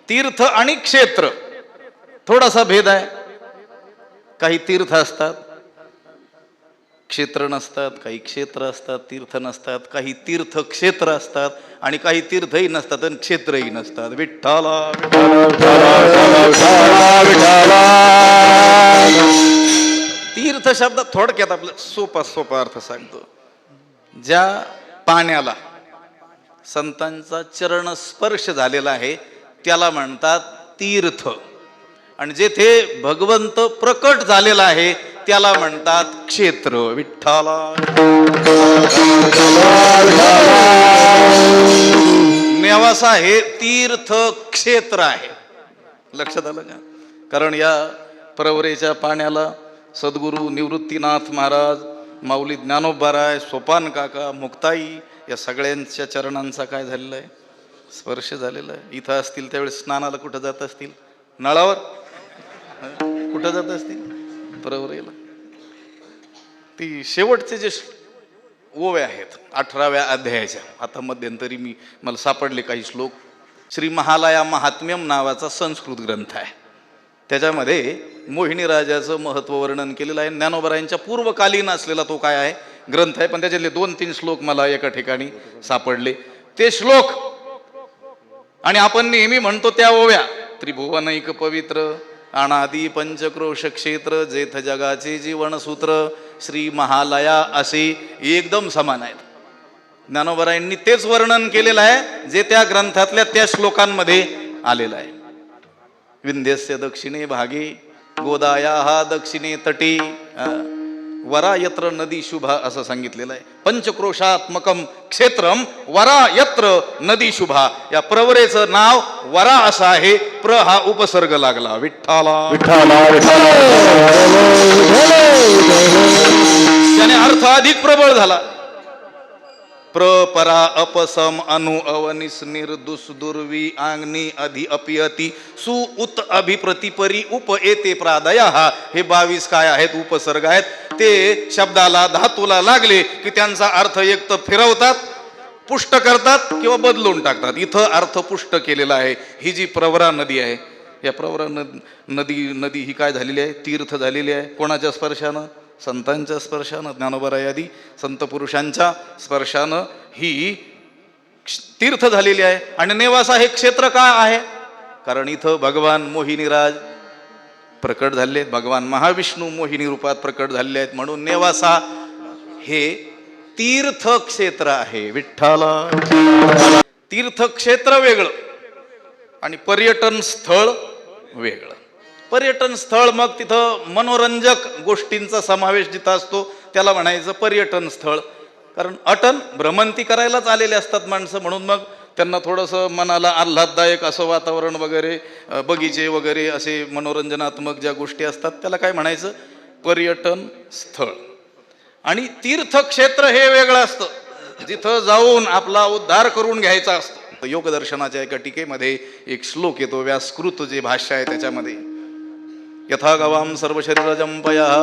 तीर्थ आणि क्षेत्र थोडासा भेद आहे. काही तीर्थ असतात क्षेत्र नसतात, काही क्षेत्र असतात तीर्थ नसतात, काही तीर्थ क्षेत्र असतात आणि काही तीर्थही नसतात आणि क्षेत्रही नसतात. विठ्ठला तीर्थ शब्द थोडक्यात आपला सोपा अर्थ सांगतो. ज्या पाण्याला संतांचा चरण स्पर्श झालेला आहे त्याला म्हणतात तीर्थ. आणि जेथे भगवंत प्रकट झालेला आहे त्याला म्हणतात क्षेत्र. विठ्ठला नेवासा हे तीर्थ क्षेत्र आहे. लक्षात आलं का? कारण या प्रवरेच्या पाण्याला सद्गुरू निवृत्तीनाथ महाराज, माऊली ज्ञानोबाराय, सोपान काका, मुक्ताई या सगळ्यांच्या चरणांचा काय झालेला आहे? स्पर्श झालेला आहे. इथं असतील त्यावेळेस स्नानाला कुठं जात असतील? नळावर. कुठं जात असतील? प्रवरेला. ती शेवटचे जे ओव्या आहेत 18व्या अध्यायाच्या, आता मध्यंतरी मला सापडले काही श्लोक. श्री महालया महात्म्यम नावाचा संस्कृत ग्रंथ आहे. त्याच्यामध्ये मोहिनी राजाचं महत्व वर्णन केलेलं आहे. ज्ञानोबरायांच्या पूर्वकालीन असलेला तो काय आहे ग्रंथ आहे. पण त्याच्यातले 2-3 श्लोक मला एका ठिकाणी सापडले. ते श्लोक आणि आपण नेहमी म्हणतो त्या ओव्या त्रिभुवनैक पवित्र अनादी पंचक्रोश क्षेत्र जेथ जगाचे जीवनसूत्र श्री महालया असे एकदम समान आहेत. ज्ञानोबरायांनी तेच वर्णन केलेलं आहे जे त्या ग्रंथातल्या त्या श्लोकांमध्ये आलेलं आहे. विंध्यस्य दक्षिणे भागे गोदाया हा दक्षिणे तटी वरा यत्र नदी शुभा असं सांगितलेलं आहे. पंचक्रोशात्मकम क्षेत्रम वरा यत्र नदी शुभा. या प्रवरेचं नाव वरा असं आहे. प्र हा उपसर्ग लागला. विठ्ठला त्याने अर्थ अधिक प्रबळ झाला. प्रपरा अपसम अनु अवनिस निर्दुस दुर्वी आंगनी अधि अपियती सु उत अभिप्रतिपरी उप येते प्रादया. हे 22 काय आहेत? उपसर्ग आहेत. ते शब्दाला धातूला लागले की त्यांचा अर्थ एक तर फिरवतात, पुष्ट करतात किंवा बदलून टाकतात. इथं अर्थ पुष्ट केलेला आहे. ही जी प्रवरा नदी आहे, या प्रवरा नदी ही काय झालेली आहे? तीर्थ झालेली आहे. कोणाच्या स्पर्शानं? संतांच्या स्पर्शानं, ज्ञानोबा आदी संत पुरुषांच्या स्पर्शानं ही तीर्थ झालेली आहे. आणि नेवासा हे क्षेत्र काय आहे? कारण इथं भगवान मोहिनीराज प्रकट झाले, भगवान महाविष्णू मोहिनी रूपात प्रकट झाले आहेत, म्हणून नेवासा हे तीर्थक्षेत्र आहे. विठ्ठला. तीर्थक्षेत्र वेगळं आणि पर्यटन स्थळ वेगळं. पर्यटन स्थळ मग तिथं मनोरंजक गोष्टींचा समावेश जिथं असतो त्याला म्हणायचं पर्यटन स्थळ. कारण अटन भ्रमंती करायलाच आलेले असतात माणसं, म्हणून मग त्यांना थोडंसं मनाला आल्हाददायक असं वातावरण वगैरे, बगीचे वगैरे असे मनोरंजनात्मक ज्या गोष्टी असतात त्याला काय म्हणायचं? पर्यटन स्थळ. आणि तीर्थक्षेत्र हे वेगळं असतं, जिथं जाऊन आपला उद्धार करून घ्यायचा असतो. योगदर्शनाच्या एका टीकेमध्ये एक श्लोक येतो, व्यासकृत जे भाष्य आहे त्याच्यामध्ये, यथा गवाम सर्व शरीरजं पयः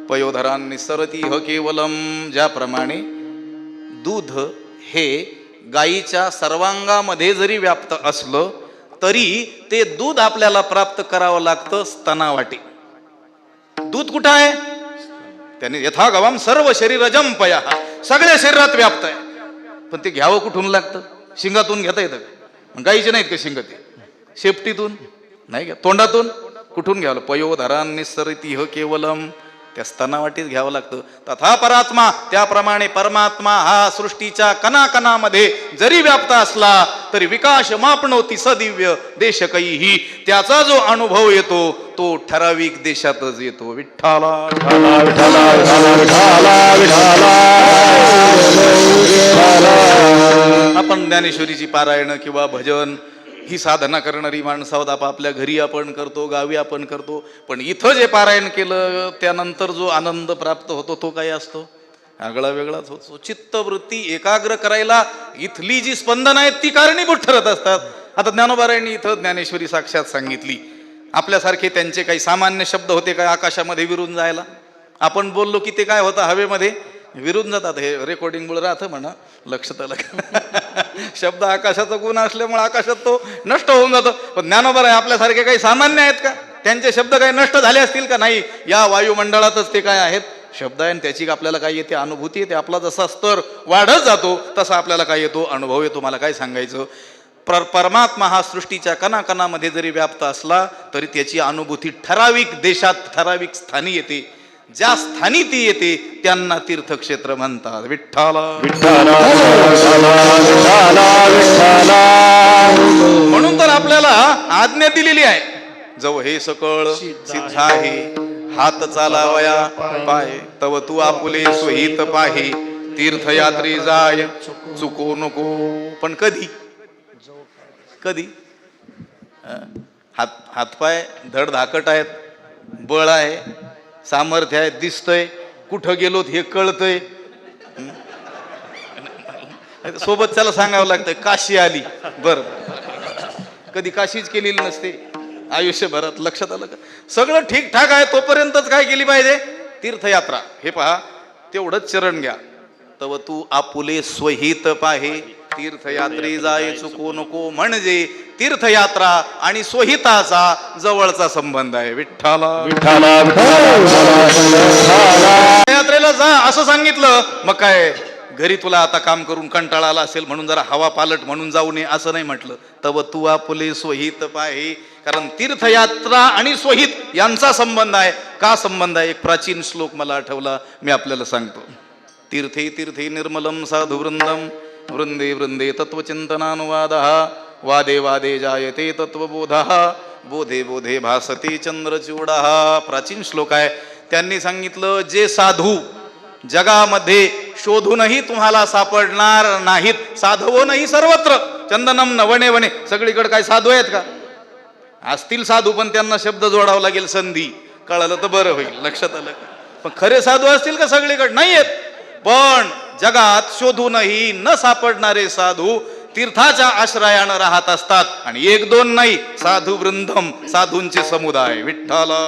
पयोधरान् निस्सरतीह केवलम. ज्याप्रमाणे दूध हे गायीच्या सर्वांगामध्ये जरी व्याप्त असलं तरी ते दूध आपल्याला प्राप्त करावं लागतं स्तनावाटी. दूध कुठं आहे? त्याने यथा गवाम सर्व शरीरजं पयः, सगळ्या शरीरात व्याप्त आहे. पण ते घ्यावं कुठून लागतं? शिंगातून घेता येतं का? गायीचे नाहीत का शिंग? ते शेपटीतून नाही घ्या, तोंडातून कुठून घ्यावं? पयोधरान् निस्सरतीह केवलम, त्या स्तनावाटीत घ्यावं लागतं. तथा परात्मा, त्याप्रमाणे परमात्मा हा सृष्टीच्या कणाकणामध्ये जरी व्याप्त असला तरी विकास मापणोती सदिव्य देश कैही, त्याचा जो अनुभव येतो तो ठराविक देशातच येतो. विठ्ठला. आपण ज्ञानेश्वरीची पारायण किंवा भजन ही साधना करणारी माणसं आहोत. आपापल्या घरी आपण करतो, गावी आपण करतो, पण इथं जे पारायण केलं त्यानंतर जो आनंद प्राप्त होतो तो काय असतो? आगळा वेगळाच होतो. चित्तवृत्ती एकाग्र करायला इथली जी स्पंदन आहेत ती कारणीभूत ठरत असतात. आता ज्ञानोबारायांनी इथं ज्ञानेश्वरी साक्षात सांगितली. आपल्यासारखे त्यांचे काही सामान्य शब्द होते काय आकाशामध्ये विरून जायला? आपण बोललो की ते काय होतं? हवेमध्ये विरून जातात. हे रेकॉर्डिंगमुळे राहतं म्हणा, लक्षात आलं. शब्द आकाशाचा गुण असल्यामुळे आकाशात तो नष्ट होऊन जातो. पण ज्ञानोबा आपल्यासारखे काही सामान्य आहेत का? त्यांचे शब्द काही नष्ट झाले असतील का? नाही. या वायुमंडळातच ते काय आहेत? शब्द आहे. आणि त्याची आपल्याला काय येते? अनुभूती येते. आपला जसा स्तर वाढत जातो तसा आपल्याला काय येतो? अनुभव येतो. मला काय सांगायचं? परमात्मा हा सृष्टीच्या कणाकणामध्ये जरी व्याप्त असला तरी त्याची अनुभूती ठराविक देशात, ठराविक स्थानी येते. ज्या स्थानी ती येते त्यांना तीर्थक्षेत्र म्हणतात. विठ्ठला. म्हणून तर आपल्याला आज्ञा दिलेली आहे, जव हे सकळ सिद्ध आहे, हात चालावया पाय, तव तू आपुले सोहित पाहे, तीर्थयात्री जाय चुको नको. पण कधी कधी? हातपाय धड धाकट आहेत, बळ आहे, सामर्थ्य आहे, दिसतंय, कुठं गेलोत हे कळतंय. सोबत त्याला सांगावं लागतंय काशी आली. बर, कधी काशीच केलेली नसते आयुष्यभरात. लक्षात आलं का? सगळं ठीकठाक आहे तोपर्यंतच काय केली पाहिजे? तीर्थयात्रा. हे पहा, तेवढंच चरण घ्या. तव तू आपुले स्वहित पाहे, तीर्थयात्री जाय चुको नको. म्हणजे तीर्थयात्रा आणि स्वहिताचा जवळचा संबंध आहे. विठ्ठला. यात्रेला जा असं सांगितलं, मग काय घरी तुला आता काम करून कंटाळा आला असेल म्हणून जरा हवा पालट म्हणून जाऊ नये असं नाही म्हटलं. तव तू आपुले स्वहित पाहे, कारण तीर्थयात्रा आणि स्वहित यांचा संबंध आहे. का संबंध आहे? एक प्राचीन श्लोक मला आठवला, मी आपल्याला सांगतो. तीर्थे तीर्थे निर्मलम साधु वृंदम, वृंदे वृंदे तत्वचिंतनानुवादः, वादे वादे जायते तत्वबोधः, बोधे बोधे भासते चंद्रचूडः. प्राचीन श्लोक आहे. त्यांनी सांगितलं, जे साधू जगामध्ये शोधूनही तुम्हाला सापडणार नाहीत, साधवोनही सर्वत्र चंदनम नवणे वणे. सगळीकडे काय साधू आहेत का? असतील साधू, पण त्यांना शब्द जोडावा लागेल संधी. कळालं तर बरं होईल. लक्षात आलं का? पण खरे साधू असतील का? सगळीकडे नाही आहेत. पण जगात शोधूनही न सापडणारे साधू तीर्थाच्या आश्रयानं राहत असतात. आणि एक दोन नाही, साधू वृंदम, साधूंचे समुदाय. विठ्ठला.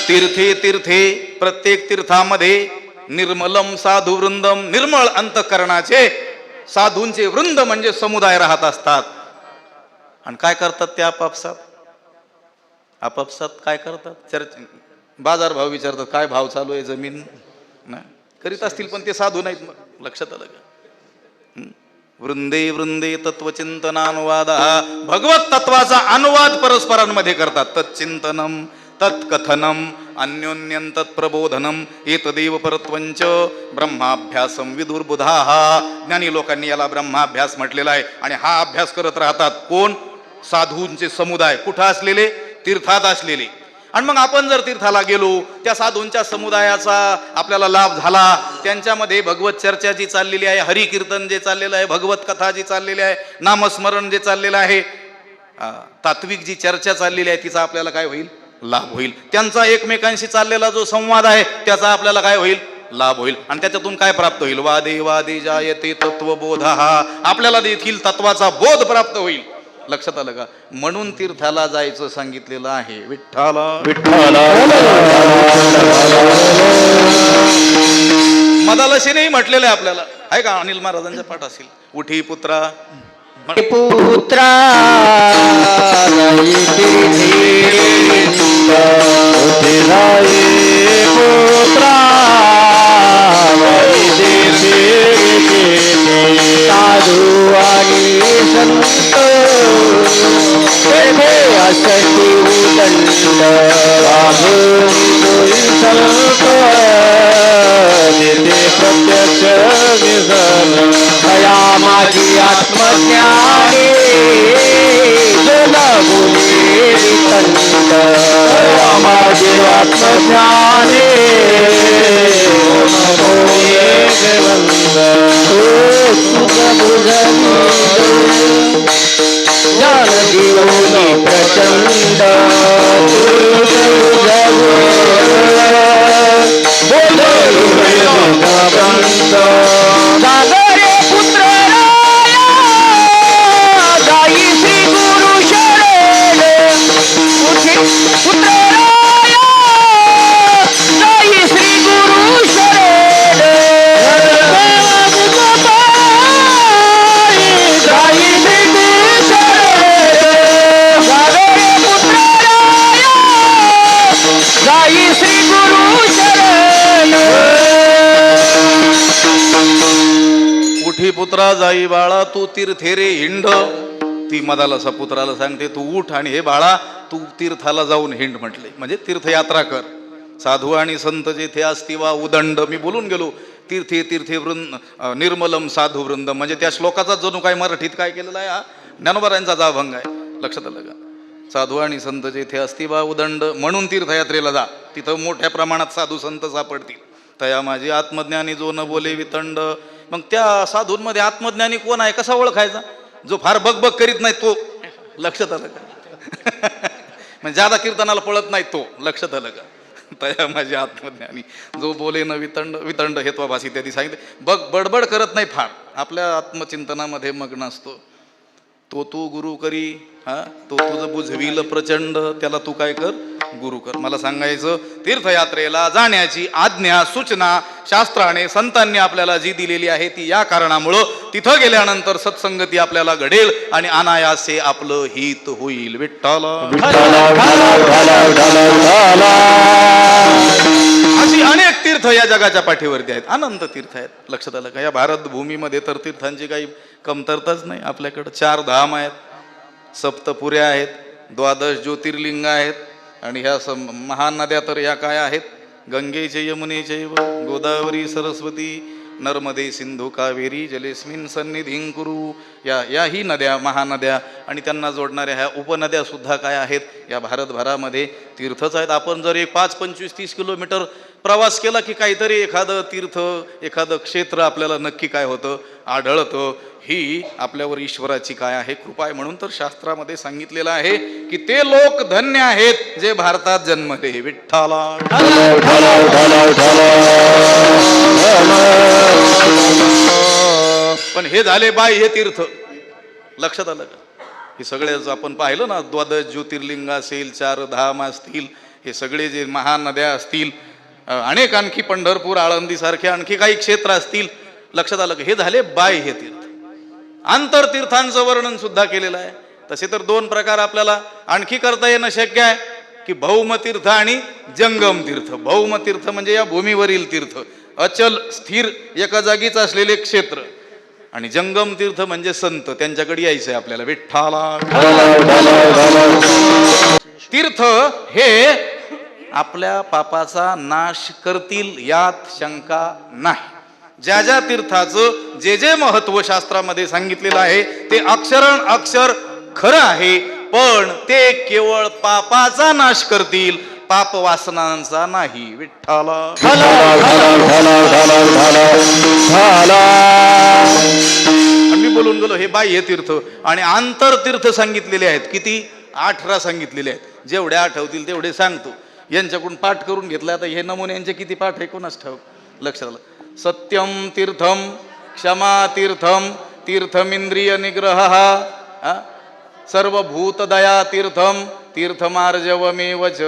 तीर्थे तीर्थे, प्रत्येक तीर्थामध्ये निर्मलम साधू वृंदम, निर्मळ अंतःकरणाचे साधूंचे वृंद म्हणजे समुदाय राहत असतात. आणि काय करतात ते आपापसात? आपापसात काय करतात, बाजारभाव विचारतात, काय भाव चालू आहे जमीन ना करीत असतील, पण ते साधू नाहीत. मग लक्षात आलं का? वृंदे वृंदे तत्वचिंतनानुवाद, हा भगवत तत्वाचा अनुवाद परस्परांमध्ये करतात. तच्चिंतनम तत्कथनम अन्योन्यं तत्प्रबोधनम एतदेव परत्वंच ब्रह्माभ्यासम विदुर्बुधा. ज्ञानी लोकांनी याला ब्रह्माभ्यास म्हटलेला आहे. आणि हा अभ्यास करत राहतात कोण? साधूंचे समुदाय. कुठं असलेले? तीर्थात असलेले. आणि मग आपण जर तीर्थाला गेलो, त्या साधूंच्या समुदायाचा आपल्याला लाभ झाला, त्यांच्यामध्ये भगवत चर्चा जी चाललेली आहे, हरिकीर्तन जे चाललेलं आहे, भगवत कथा जी चाललेली आहे, नामस्मरण जे चाललेलं आहे, तात्विक जी चर्चा चाललेली आहे, तिचा आपल्याला काय होईल? लाभ होईल. त्यांचा एकमेकांशी चाललेला जो संवाद आहे त्याचा आपल्याला काय होईल? लाभ होईल. आणि त्याच्यातून काय प्राप्त होईल? वादे वादे जायते तत्वबोध, हा आपल्याला देखील तत्वाचा बोध प्राप्त होईल. लक्षात आलं का? म्हणून तीर्थाला जायचं सांगितलेलं आहे. विठ्ठला विठ्ठला मदालशीनेही म्हटलेलं आहे आपल्याला, आहे का? अनिल महाराजांच्या पाठ असेल, उठी पुत्रा पुत्रा साधू आणि संत तेथे असती उदंड संत तेथे प्रत्यक्ष विजन दया माझी आत्मज्ञानी बोले वितंड दया माझी आत्मज्ञानी ज्ञान दिवनी प्रचंड सागरे पुत्र गाई श्री गुरु शरण उठी पुत्र गाई श्री गुरु शरण गाई श्री गुरु शरण सागरे पुत्र गाई श्री गुरु शरण. उठी पुत्रा जाई बाळा तू तीर्थे रे हिंड. ती मदाला पुत्राला सांगते, तू उठ आणि हे बाळा तू तीर्थाला जाऊन हिंड म्हटले, म्हणजे तीर्थयात्रा कर. साधू आणि संत जेथे असती वा उदंड, मी बोलून गेलो, तीर्थे तीर्थे वृंद निर्मलम साधू वृंद, म्हणजे त्या श्लोकाचा जणू काय मराठीत काय केलेला आहे, हा ज्ञानोबारांचा जाभंग आहे. लक्षात आलं का? साधू आणि संत जेथे असती वा उदंड, म्हणून तीर्थयात्रेला जा, तिथं मोठ्या प्रमाणात साधू संत सापडतील. तया माझी आत्मज्ञानी जो न बोले वितंड. मग त्या साधूंमध्ये आत्मज्ञानी कोण आहे, कसा ओळखायचा? जो फार बकबक करीत नाही तो. लक्षात आलं का? म्हणजे ज्यादा कीर्तनाला पळत नाही तो. लक्षात आलं का? तया माझी आत्मज्ञानी जो बोले न वितंड. वितंड हेत्वाभास इत्यादी सांगितले. बडबड करत नाही, फार आपल्या आत्मचिंतनामध्ये मग्न असतो. तो तू गुरु करी, हा तो तुझं बुझविल प्रचंड, त्याला तू काय कर? गुरु कर. मला सांगायचं, तीर्थयात्रेला जाण्याची आज्ञा सूचना शास्त्राने संतांनी आपल्याला जी दिलेली आहे ती या कारणामुळं तिथं गेल्यानंतर सत्संगती आपल्याला घडेल आणि अनायासे आपलं हित होईल. विठ्ठला अशी अनेक तीर्थ या जगाच्या पाठीवरती आहेत, अनंत तीर्थ आहेत. लक्षात आलं का? या भारत भूमीमध्ये तर तीर्थांची काही कमतरताच नाही. आपल्याकडं 4 धाम आहेत, सप्तपुऱ्या आहेत, 12 ज्योतिर्लिंग आहेत, आणि ह्या महान नद्या तर या काय आहेत? गंगेचे यमुनेचे गोदावरी सरस्वती नर्मदे सिंधू कावेरी जलेस्मिन सन्निधिं कुरु. याही नद्या महानद्या आणि त्यांना जोडणाऱ्या ह्या उपनद्या सुद्धा काय आहेत? या भारतभरामध्ये तीर्थच आहेत. आपण जर एक 5, 25, 30 किलोमीटर प्रवास केला की काहीतरी एखादं तीर्थ, एखादं क्षेत्र आपल्याला नक्की काय होतं? आढळतं. ही आपल्यावर ईश्वराची काय आहे? कृपा आहे. म्हणून तर शास्त्रामध्ये सांगितलेलं आहे की ते लोक धन्य आहेत जे भारतात जन्मले. विठ्ठला पण हे झाले बाह्य तीर्थ. लक्षात आलं का? हे सगळेच आपण पाहिलं ना, 12 ज्योतिर्लिंग असेल, 4 धाम असतील, हे सगळे जे महानद्या असतील, अनेक आणखी पंढरपूर आळंदी सारखे आणखी काही क्षेत्र असतील. लक्षात आलं का? हे झाले बाह्य तीर्थ. आंतरतीर्थांचं वर्णन सुद्धा केलेलं आहे. तसे तर 2 प्रकार आपल्याला आणखी करता येणं शक्य आहे. की भौमतीर्थ आणि जंगम तीर्थ. भौमतीर्थ म्हणजे या भूमीवरील तीर्थ, अचल स्थिर एका जागीच असलेले क्षेत्र. आणि जंगम तीर्थ म्हणजे संत, त्यांच्याकडे यायचंय आपल्याला. विठ्ठला तीर्थ हे आपल्या पापाचा नाश करतील यात शंका नाही. ज्या ज्या तीर्थाचं जे जे महत्व शास्त्रामध्ये सांगितलेलं आहे ते अक्षरण अक्षर खरं आहे, पण ते केवळ पापाचा नाश करतील, पाप वासनांचा नाही. विठ्ठला मी बोलून गेलो. हे बाह्य तीर्थ आणि आंतरतीर्थ सांगितलेले आहेत. किती? 18 सांगितलेले आहेत. जेवढे आठवतील तेवढे सांगतो. यांच्याकडून पाठ करून घेतला. आता हे नमुने यांचे किती पाठ आहे कोणाच ठाऊक. लक्षात आलं. सत्यम तीर्थम, क्षमा तीर्थम, तीर्थमिंद्रिय निग्रह, सर्वभूतदया तीर्थम, तीर्थमार्जवमेव च,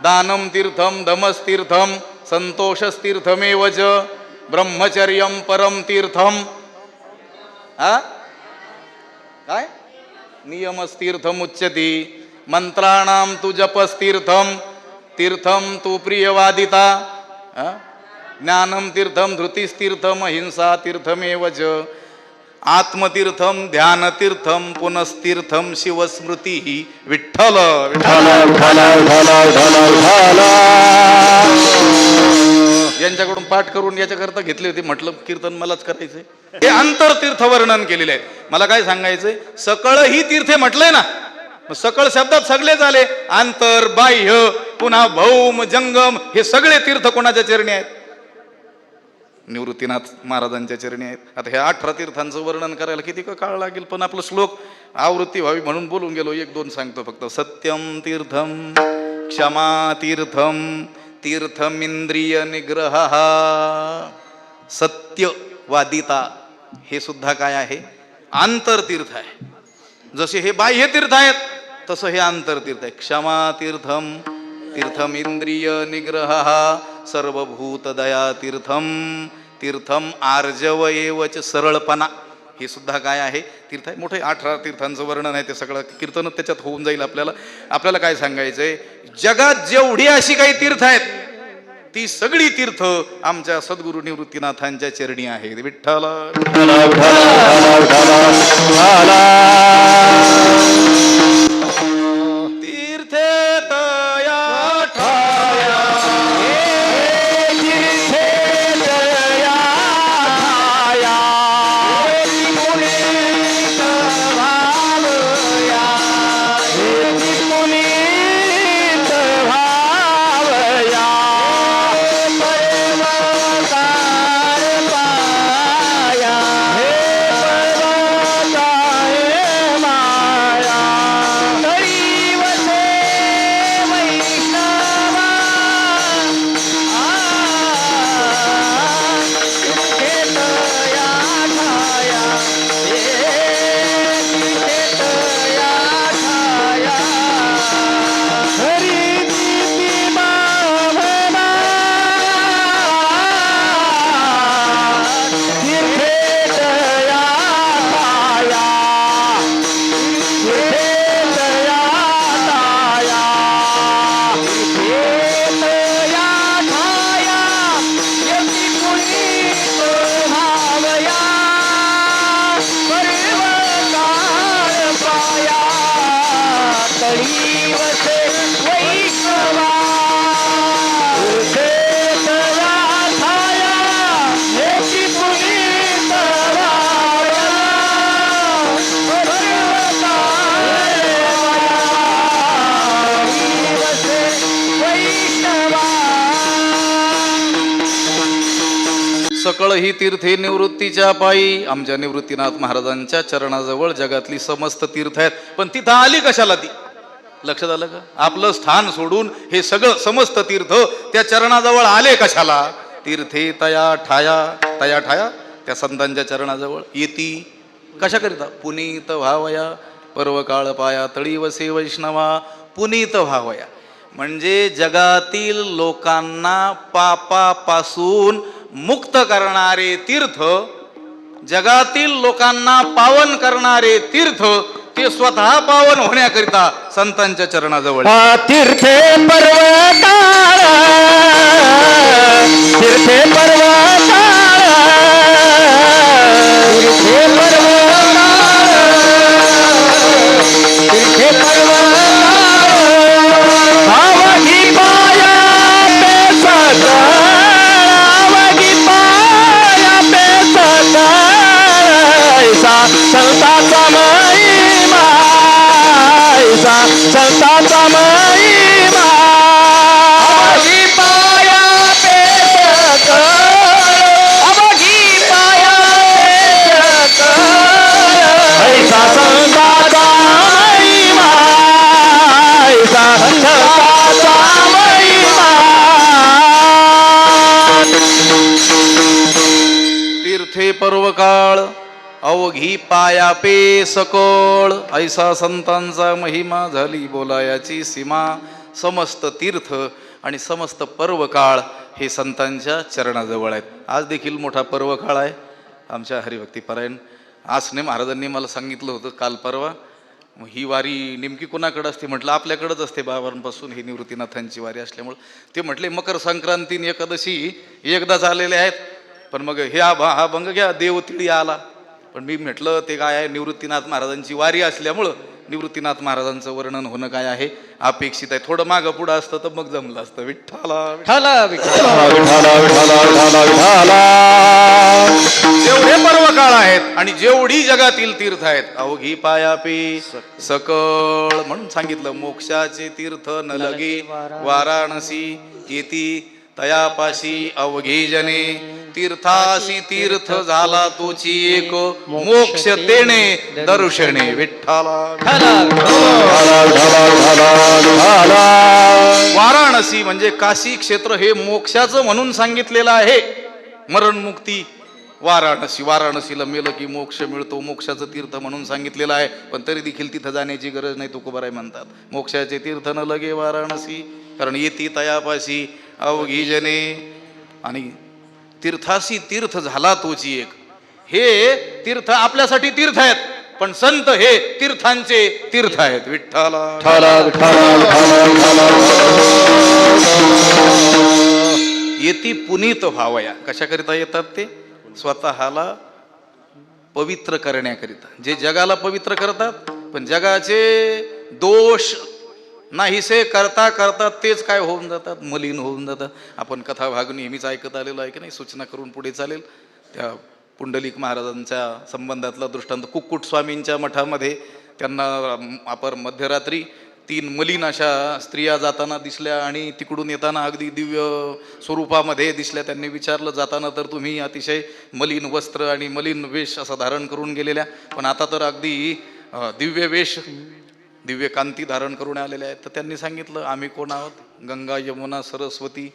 दानम तीर्थम, दमस्तीर्थम, संतोषस्तीर्थमेव च, ब्रह्मचर्यम परम तीर्थम, काय नियमस्तीर्थम उच्यते, मंत्राणाम तु जपस्तीर्थम, तीर्थम तु प्रियवादिता, ज्ञानम तीर्थम, धृतिस्तीर्थम, अहिंसा तीर्थमेव च, आत्मतीर्थम, ध्यानतीर्थम, पुनस्तीर्थम, शिवस्मृती. विठ्ठल यांच्याकडून पाठ करून याच्याकरता घेतली होती. म्हटलं कीर्तन मलाच करायचंय. हे आंतरतीर्थ वर्णन केलेले आहे. मला काय सांगायचंय, सकळ ही तीर्थे म्हटलंय ना, सकळ शब्दात सगळेच आले. आंतर, बाह्य, पुन्हा भौम, जंगम, हे सगळे तीर्थ कोणाच्या चरणी आहेत? निवृत्तीनाथ महाराजांच्या चरणी आहेत. आता ह्या 18 तीर्थांचं वर्णन करायला किती काळ लागेल, पण आपलं श्लोक आवृत्ती व्हावी म्हणून बोलून गेलो. 1-2 सांगतो फक्त. सत्यम तीर्थम, क्षमा तीर्थम, तीर्थमिंद्रिय निग्रह, सत्यवादिता, हे सुद्धा काय आहे? आंतरतीर्थ आहे. जसे हे बाह्य तीर्थ आहेत तसं हे आंतरतीर्थ आहे. क्षमा तीर्थम, तीर्थमिंद्रिय निग्रह, सर्वभूतदया तीर्थम, तीर्थम आर्जव एवच, सरळपणा, हे सुद्धा काय आहे? तीर्थ आहे. मोठे 18 तीर्थांचं वर्णन आहे. ते सगळं कीर्तन त्याच्यात होऊन जाईल. आपल्याला काय सांगायचंय, जगात जेवढी अशी काही तीर्थ आहेत ती सगळी तीर्थ आमच्या सद्गुरु निवृत्तीनाथांच्या चरणी आहेत. विठ्ठल तीर्थे तया ठाया, सकळ ही तीर्थे निवृत्तीच्या पायी. आमच्या निवृत्तीनाथ महाराजांच्या चरणाजवळ जगातली समस्त तीर्थ आहेत, पण तिथं आली कशाला ती? लक्षात आलं का? आपलं स्थान सोडून हे सगळं समस्त तीर्थ त्या चरणाजवळ आले कशाला? तीर्थे तया ठाया, तया ठाया, त्या संतांच्या चरणाजवळ येती कशाकरिता? पुनीत व्हावया, पर्वकाळ पाया तळी वसे वैष्णवा, पुनीत व्हावया, म्हणजे जगातील लोकांना पापापासून मुक्त करणारे तीर्थ, जगातील लोकांना पावन करणारे तीर्थ ते स्वतः पावन होण्याकरिता संतांच्या चरणाजवळ तीर्थे पर्वताळ तीर्थे पर्वताळ तीर्थे पर्वताळ तीर्थे पर्वताळ अवघी पाया पे सकळ अवघी पाया पे सकळ ऐसा संताचा महिमा ऐसा संताचा महिमा अवघी पाया पे सकळ अवघी पाया पे सकळ ऐसा संताचा महिमा ऐसा संताचा महिमा तीर्थे पर्वकाळ अवघी पाया पे सकळ ऐसा संतांचा महिमा झाली बोलायाची सीमा समस्त तीर्थ आणि समस्त पर्वकाळ हे संतांच्या चरणाजवळ आहेत. आज देखील मोठा पर्वकाळ आहे आमच्या हरिभक्ती परायण आसने महाराजांनी मला सांगितलं होतं काल परवा ही वारी नेमकी कोणाकडे असते म्हटलं आपल्याकडंच असते बाबांपासून ही निवृत्तीनाथांची वारी असल्यामुळं ते म्हटले मकर संक्रांती आणि एकादशी एकदाच आलेले आहेत पण मग हा भंग घ्या देवतिळी आला पण मी म्हटलं ते काय आहे निवृत्तीनाथ महाराजांची वारी असल्यामुळं निवृत्तीनाथ महाराजांचं वर्णन होणं काय आहे अपेक्षित आहे. थोडं मागं पुढं असतं तर मग जमलं असतं. विठ्ठला जेवढे पर्वकाळ आहेत आणि जेवढी जगातील तीर्थ आहेत अवघी पायापी सकळ म्हणून सांगितलं. मोक्षाचे तीर्थ न लगे वाराणसी येती तयापाशी अवघी जने तीर्थासी तीर्थ झाला तोची एक मोक्ष तेने दर्शने विठ्ठला. वाराणसी म्हणजे काशी क्षेत्र हे मोक्षाचं म्हणून सांगितलेलं आहे. मरणमुक्ती वाराणसी वाराणसीला मेलं की मोक्ष मिळतो मोक्षाचं तीर्थ म्हणून सांगितलेलं आहे पण तरी देखील तिथं जाण्याची गरज नाही तुकोबाराय म्हणतात. मोक्षाचे तीर्थ न लगे वाराणसी कारण येती तयापाशी अवघी जने आणि तीर्थासी तीर्थ झाला तोची एक. हे तीर्थ आपल्यासाठी तीर्थ आहेत पण संत हे तीर्थांचे तीर्थ आहेत. विठ्ठला येती पुनीत व्हावया कशाकरिता येतात ते स्वतःला पवित्र करण्याकरिता. जे जगाला पवित्र करतात पण जगाचे दोष नाहीसे करता करता तेच काय होऊन जातात मलिन होऊन जातात. आपण कथा भाग नेहमीच ऐकत आलेलो आहे की नाही. सूचना करून पुढे चालेल. त्या पुंडलिक महाराजांच्या संबंधातला दृष्टांत कुक्कुट स्वामींच्या मठामध्ये त्यांना अपर मध्यरात्री 3 मलिन अशा स्त्रिया जाताना दिसल्या आणि तिकडून येताना अगदी दिव्य स्वरूपामध्ये दिसल्या. त्यांनी विचारलं जाताना तर तुम्ही अतिशय मलिन वस्त्र आणि मलिन वेश असा धारण करून गेलेल्या पण आता तर अगदी दिव्य वेश दिव्य कांती धारण करून आलेले आहेत. तर त्यांनी सांगितलं आम्ही कोण आहोत गंगा यमुना सरस्वती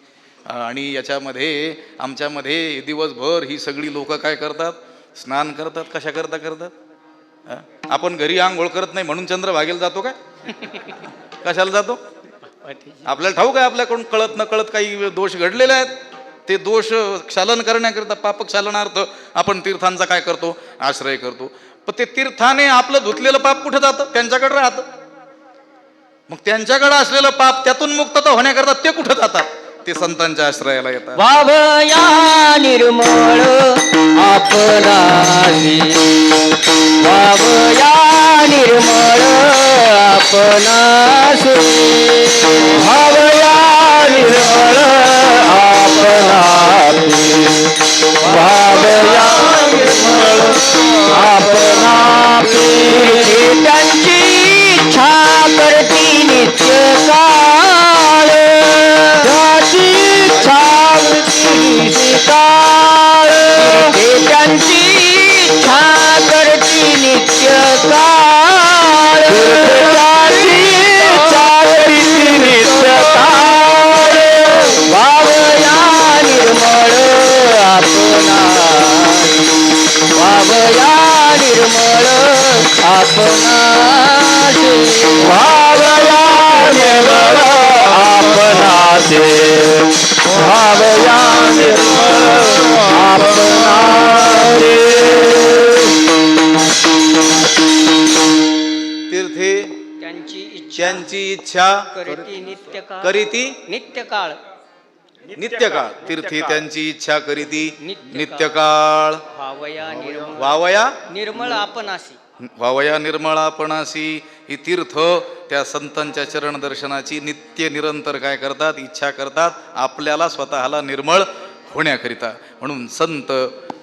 आणि याच्यामध्ये आमच्यामध्ये दिवसभर ही सगळी लोक काय करतात स्नान करतात. कशा करता करतात. आपण घरी आंघोळ करत नाही म्हणून चंद्रभागेला जातो काय कशाला जातो आपल्याला ठाऊक आहे आपल्याकडून कळत न कळत काही दोष घडलेले आहेत. ते दोष क्षालन करण्याकरिता पापक्षालनार्थ आपण तीर्थांचा काय करतो आश्रय करतो. पण ते तीर्थाने आपलं धुतलेलं पाप कुठं जातं त्यांच्याकडे राहतं. मग त्यांच्याकडे असलेलं पाप त्यातून मुक्तता होण्याकरता ते कुठं जातात ते संतांच्या आश्रयाला येतात. वावया निर्मळ आपणासी वावया निर्मळ आपणासी वावया निर्मळ आपणासी वावया निर्मळ आपणासी त्यांची इच्छा करती नित्य काळ त्याची इच्छा काळ त्यांची इच्छा करती नित्य काळ त्याची इच्छा करती नित्य काळ त्यांची इच्छा करती नित्यकाळ करीती नित्यकाळ नित्यकाळ. तीर्थी त्यांची इच्छा करीती नित्यकाळ. नित्यकाळ. भावया निर्मळ वावया निर्मळ आपणाशी वावया निर्मळापणाशी. ही तीर्थ त्या संतांच्या चरण दर्शनाची नित्य निरंतर काय करतात, इच्छा करतात आपल्याला स्वतःला निर्मळ होण्याकरिता. म्हणून संत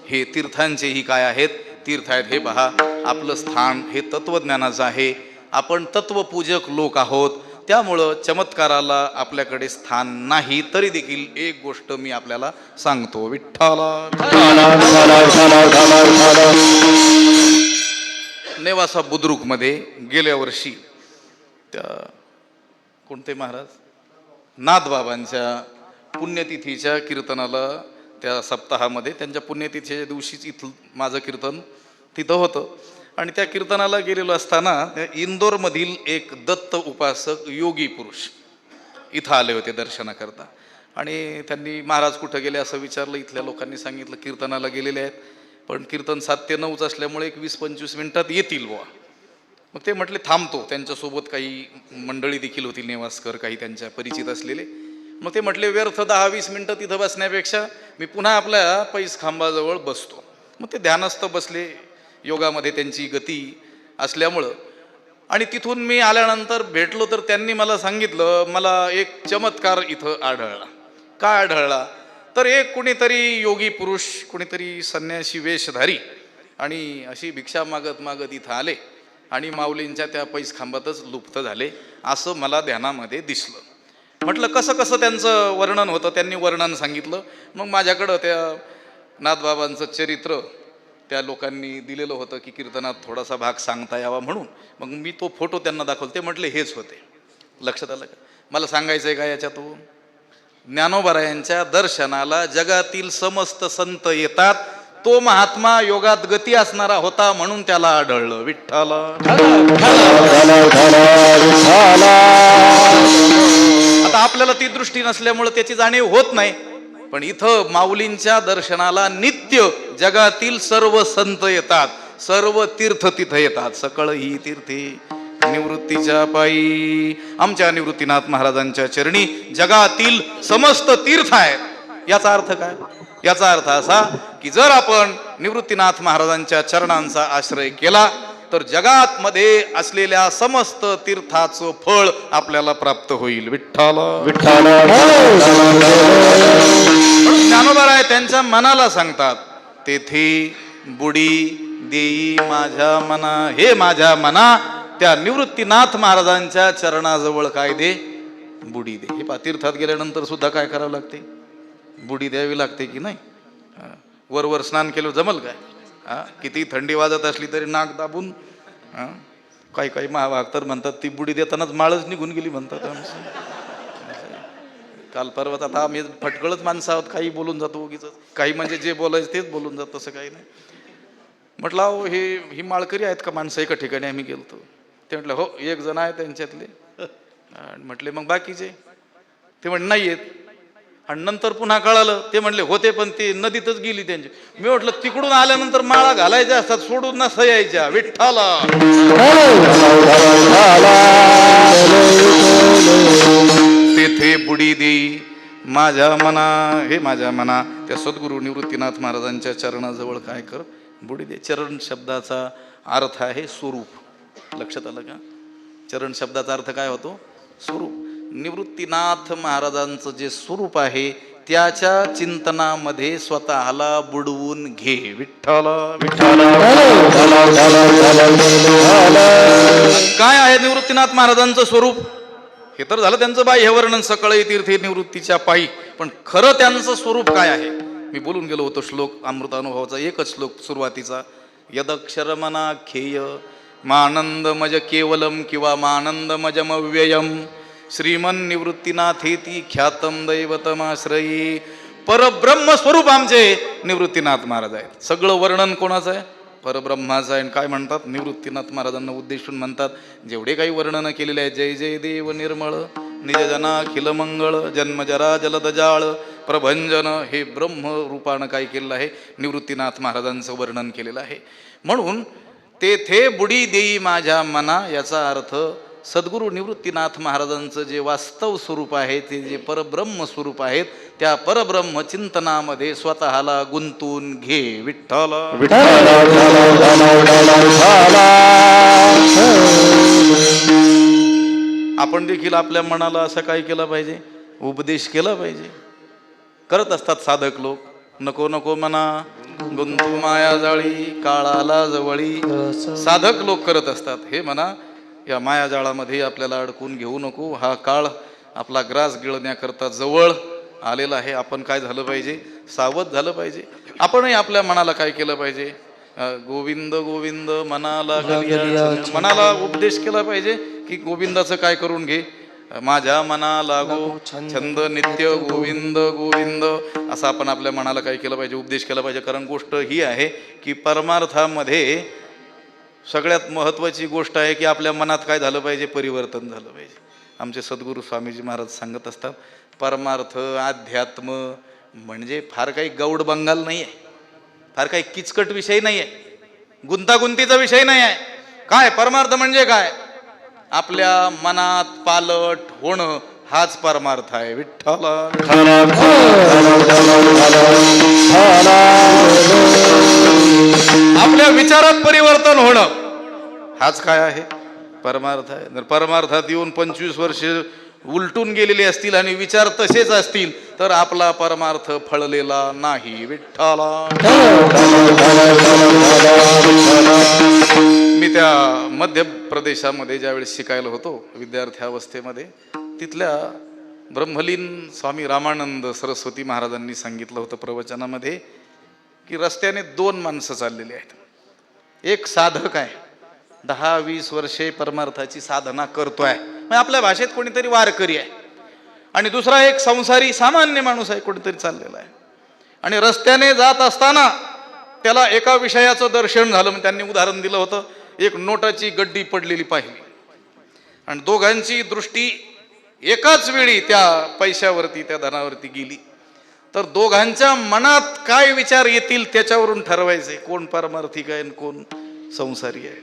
हे तीर्थांचेही काय आहेत, तीर्थ आहेत. हे पहा, आपलं स्थान हे तत्वज्ञानाचं आहे. आपण तत्वपूजक लोक आहोत, त्यामुळं चमत्काराला आपल्याकडे स्थान नाही. तरी देखील एक गोष्ट मी आपल्याला सांगतो. विठ्ठला नेवासा बुद्रुकमध्ये गेल्या वर्षी त्या कोणते महाराज नाथबाबांच्या पुण्यतिथीच्या कीर्तनाला, त्या सप्ताहामध्ये त्यांच्या पुण्यतिथीच्या दिवशीच इथं माझं कीर्तन तिथं होतं. आणि त्या कीर्तनाला गेलेलो असताना इंदोरमधील एक दत्त उपासक योगी पुरुष इथं आले होते दर्शनाकरता. आणि त्यांनी महाराज कुठं गेले असं विचारलं. इथल्या लोकांनी सांगितलं कीर्तनाला गेलेले आहेत, पण कीर्तन 7 ते 9 असल्यामुळे एक 20-25 मिनिटात येतील बुवा. मग ते म्हटले थांबतो. त्यांच्यासोबत काही मंडळी देखील होती, नेवासकर काही त्यांच्या परिचित असलेले. मग ते म्हटले व्यर्थ 10-20 मिनिटं तिथं बसण्यापेक्षा मी पुन्हा आपल्या पैस खांबाजवळ बसतो. मग ते ध्यानस्थ बसले. योगामध्ये त्यांची गती असल्यामुळं. आणि तिथून मी आल्यानंतर भेटलो तर त्यांनी मला सांगितलं, मला एक चमत्कार इथं आढळला. काय आढळला तर एक कुणीतरी योगी पुरुष, कुणीतरी संन्यासी वेशधारी आणि अशी भिक्षा मागत मागत इथं आले आणि माऊलींच्या त्या पैस खांबातच लुप्त झाले असं मला ध्यानामध्ये दिसलं. म्हटलं कसं कसं त्यांचं वर्णन होतं. त्यांनी वर्णन सांगितलं. मग माझ्याकडं त्या नाथबाबांचं चरित्र त्या लोकांनी दिलेलं होतं की कीर्तनात थोडासा भाग सांगता यावा म्हणून. मग मी तो फोटो त्यांना दाखवला. ते म्हटले हेच होते. लक्षात आलं का? मला सांगायचं आहे का याच्यातून, ज्ञानोबरायांच्या दर्शनाला जगातील समस्त संत येतात. तो महात्मा योगात गती असणारा होता म्हणून त्याला आढळलं. विठ्ठल. आता आपल्याला ती दृष्टी नसल्यामुळे त्याची जाणीव होत नाही. पण इथं माऊलींच्या दर्शनाला नित्य जगातील सर्व संत येतात, सर्व तीर्थ तिथं येतात. सकळ ही तीर्थी निवृत्तीच्या पायी. आमच्या निवृत्तीनाथ महाराजांच्या चरणी जगातील समस्त तीर्थ आहेत. याचा अर्थ काय? याचा अर्थ असा की जर आपण निवृत्तीनाथ महाराजांच्या चरणांचा आश्रय केला तर जगात मध्ये असलेल्या समस्त तीर्थाचं फळ आपल्याला प्राप्त होईल. विठ्ठल. ज्ञानोबराय त्यांच्या मनाला सांगतात, तेथे बुडी देई माझ्या मना. हे माझ्या मना, त्या निवृत्तीनाथ महाराजांच्या चरणाजवळ काय दे, बुडी दे. हे तीर्थात गेल्यानंतर सुद्धा काय करावं लागते, बुडी द्यावी लागते की नाही. वर स्नान केलं जमल काय? किती थंडी वाजत असली तरी नाक दाबून. काही काही महाभाग तर म्हणतात ती बुडी देतानाच माळच निघून गेली म्हणतात. काल परवात आता आम्ही फटकळच माणसं आहोत, काही बोलून जातो उगीच. काही म्हणजे जे बोलायचं तेच बोलून जात, तसं काही नाही. म्हटलं अहो ही माळकरी आहेत का माणसं? एका ठिकाणी आम्ही गेलतो. ते म्हटलं हो, 1 जण आहे त्यांच्यातले. म्हटले मग बाकीचे? ते म्हण नाही येत. आणि नंतर पुन्हा कळालं ते म्हणले होते पण ते नदीतच गेली त्यांची. मी म्हटलं तिकडून आल्यानंतर माळा घालायच्या असतात, सोडून नसता यायच्या. विठ्ठला. तेथे बुडी देई माझ्या मना. हे माझ्या मना, त्या सद्गुरू निवृत्तीनाथ महाराजांच्या चरणाजवळ काय कर, बुडी दे. चरण शब्दाचा अर्थ आहे स्वरूप. लक्षात आलं का? चरण शब्दाचा अर्थ काय होतो? स्वरूप. निवृत्तीनाथ महाराजांचं जे स्वरूप आहे त्याच्या चिंतनामध्ये स्वतःला बुडवून घे. विठ्ठल. काय आहे निवृत्तीनाथ महाराजांचं स्वरूप? हे तर झालं त्यांचं बाह्य वर्णन, सकळही तीर्थी निवृत्तीच्या पायी. पण खरं त्यांचं स्वरूप काय आहे? मी बोलून गेलो होतो श्लोक, अमृतानुभवाचा एकच श्लोक सुरुवातीचा. यदक्षरमनाख्येय मानंदमज केवलम किंवा मानंदमजमव्ययम श्रीमन निवृत्तीनाथेती ख्यातम दैवतमाश्रयी. परब्रह्म स्वरूप आमचे निवृत्तीनाथ महाराज आहेत. सगळं वर्णन कोणाचं आहे? परब्रह्माचं आहे. काय म्हणतात? निवृत्तीनाथ महाराजांना उद्देशून म्हणतात, जेवढे काही वर्णन केलेले आहे, जय जय देव निर्मळ निज जनाखिल मंगळ जन्मजरा जलदजाळ प्रभंजन, हे ब्रह्म रूपानं काय केलेलं आहे? निवृत्तीनाथ महाराजांचं वर्णन केलेलं आहे. म्हणून तेथे बुडी देई माझ्या मना, याचा अर्थ सद्गुरू निवृत्तीनाथ महाराजांचं जे वास्तव स्वरूप आहे, ते जे परब्रह्म स्वरूप आहेत, त्या परब्रह्म चिंतनामध्ये स्वतःला गुंतून घे. विठ्ठल आपण देखील आपल्या मनाला असं काय केलं पाहिजे, उपदेश केला पाहिजे. करत असतात साधक लोक, नको नको मना गुंतू माया जाळी काळाला जवळी. साधक लोक करत असतात, हे म्हणा या मायाजाळामध्ये आपल्याला अडकून घेऊ नको, हा काळ आपला ग्रास गिळण्याकरता जवळ आलेला आहे. आपण काय झालं पाहिजे, सावध झालं पाहिजे. आपणही आपल्या मनाला काय केलं पाहिजे, गोविंद गोविंद मनाला मनाला उपदेश केला पाहिजे की गोविंदाचं काय करून घे, माझ्या मना लागो छंद नित्य गोविंद गोविंद, असं आपण आपल्या मनाला काय केलं पाहिजे, उपदेश केला पाहिजे. कारण गोष्ट ही आहे की परमार्थामध्ये सगळ्यात महत्त्वाची गोष्ट आहे की आपल्या मनात काय झालं पाहिजे, परिवर्तन झालं पाहिजे. आमचे सद्गुरू स्वामीजी महाराज सांगत असतात, परमार्थ अध्यात्म म्हणजे फार काही गौड बंगाल नाही आहे, फार काही किचकट विषय नाही आहे, गुंतागुंतीचा विषय नाही आहे. काय परमार्थ म्हणजे काय, आपल्या मनात पालट होणं हाच परमार्थ आहे. विठ्ठल आपल्या विचारात परिवर्तन होणं हाच काय आहे, परमार्थ आहे. जर परमार्थात येऊन 25 वर्ष उलटून गेलेले असतील आणि विचार तसेच असतील तर आपला परमार्थ फळलेला नाही. विठ्ठल मी त्या मध्य प्रदेशामध्ये ज्यावेळेस शिकायला होतो विद्यार्थ्यावस्थेमध्ये, तिथल्या ब्रह्मलीन स्वामी रामानंद सरस्वती महाराजांनी सांगितलं होतं प्रवचनामध्ये की रस्त्याने 2 माणसं चाललेली आहेत. एक साधक आहे, 10-20 वर्षे परमार्थाची साधना करतोय, म्हणजे आपल्या भाषेत कोणीतरी वारकरी आहे. आणि दुसरा एक संसारी सामान्य माणूस आहे, कोणीतरी चाललेला आहे. आणि रस्त्याने जात असताना त्याला एका विषयाचं दर्शन झालं. मग त्यांनी उदाहरण दिलं होतं, एक नोटाची गड्डी पडलेली पाहिली आणि दोघांची दृष्टी एकाच वेळी त्या पैशावरती, त्या धनावरती गेली. तर दोघांच्या मनात काय विचार येतील त्याच्यावरून ठरवायचे कोण परमार्थिक आहे आणि कोण संसारी आहे.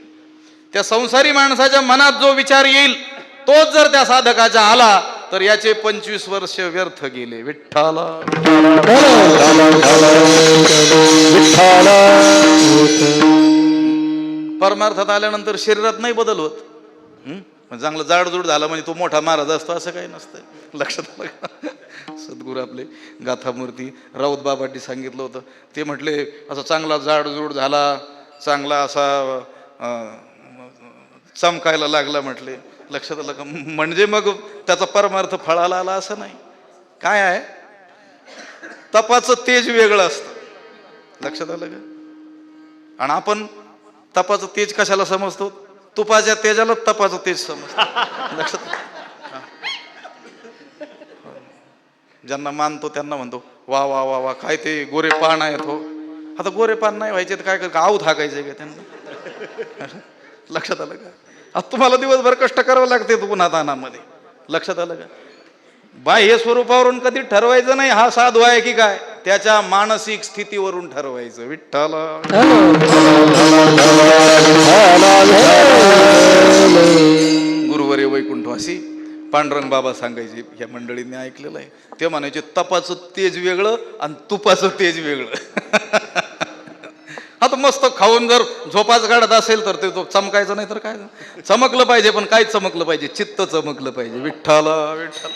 त्या संसारी माणसाच्या मनात जो विचार येईल तोच जर त्या साधकाच्या आला तर याचे 25 वर्ष व्यर्थ गेले. विठ्ठल परमार्थात आल्यानंतर शरीरात नाही बदल होत. चांगलं जाडजूड झालं म्हणजे तो मोठा महाराज असतो असं काही नसतं. लक्षात आलं. सद्गुरू आपले गाथामूर्ती राऊत बाबांनी सांगितलं होतं, ते म्हटले असं चांगला जाडजूड झाला, चांगला असा चमकायला लागला म्हटले. लक्षात आलं का, म्हणजे मग त्याचा परमार्थ फळाला आला असं नाही. काय आहे, तपाचं तेज वेगळं असतं. लक्षात आलं का. आणि आपण तपाचं तेज कशाला समजतो, तुपाच्या तेजाला तपाचं तेज समजतो. लक्षात, ज्यांना मानतो त्यांना म्हणतो वा वा वा वा, काय ते गोरे पान आहेत हो. आता गोरे पान नाही व्हायचे तर काय कर, आऊत हाकायचे का त्यांना. लक्षात आलं का. आता तुम्हाला दिवसभर कष्ट करावं लागते उन्हातानामध्ये. लक्षात आलं का. बाह्य स्वरूपावरून कधी ठरवायचं नाही हा साधू आहे की काय, त्याच्या मानसिक स्थितीवरून ठरवायचं. विठ्ठल गुरुवर्य वैकुंठवासी पांडुरंग बाबा सांगायचे, ह्या मंडळींनी ऐकलेलं आहे, ते म्हणायचे तपाचं तेज वेगळं आणि तुपाचं तेज वेगळं. आता मस्त खाऊन जर झोपाच काढत असेल तर ते चमकायचं नाही तर काय, चमकलं पाहिजे. पण काय चमकलं पाहिजे, चित्त चमकलं पाहिजे. विठ्ठल विठ्ठल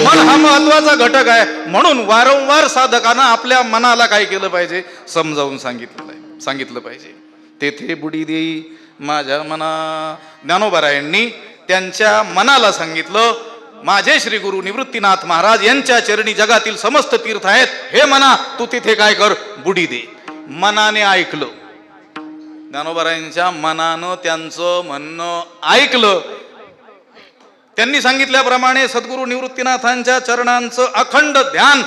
मन हा महत्वाचा घटक आहे. म्हणून वारंवार साधकांना आपल्या मनाला काय केलं पाहिजे, समजावून सांगितलं पाहिजे. तेथे बुडी देई माझ्या मना. ज्ञानोबारायांनी त्यांच्या मनाला सांगितलं, माझे श्री गुरु निवृत्तीनाथ महाराज यांच्या चरणी जगातील समस्त तीर्थ आहेत, हे मना तू तिथे काय कर, बुडी दे. मनाने ऐकलं, ज्ञानोबारायांच्या मनानं त्यांचं म्हणणं ऐकलं. त्यांनी सांगितल्याप्रमाणे सद्गुरु निवृत्तीनाथांच्या चरणांचं अखंड ध्यान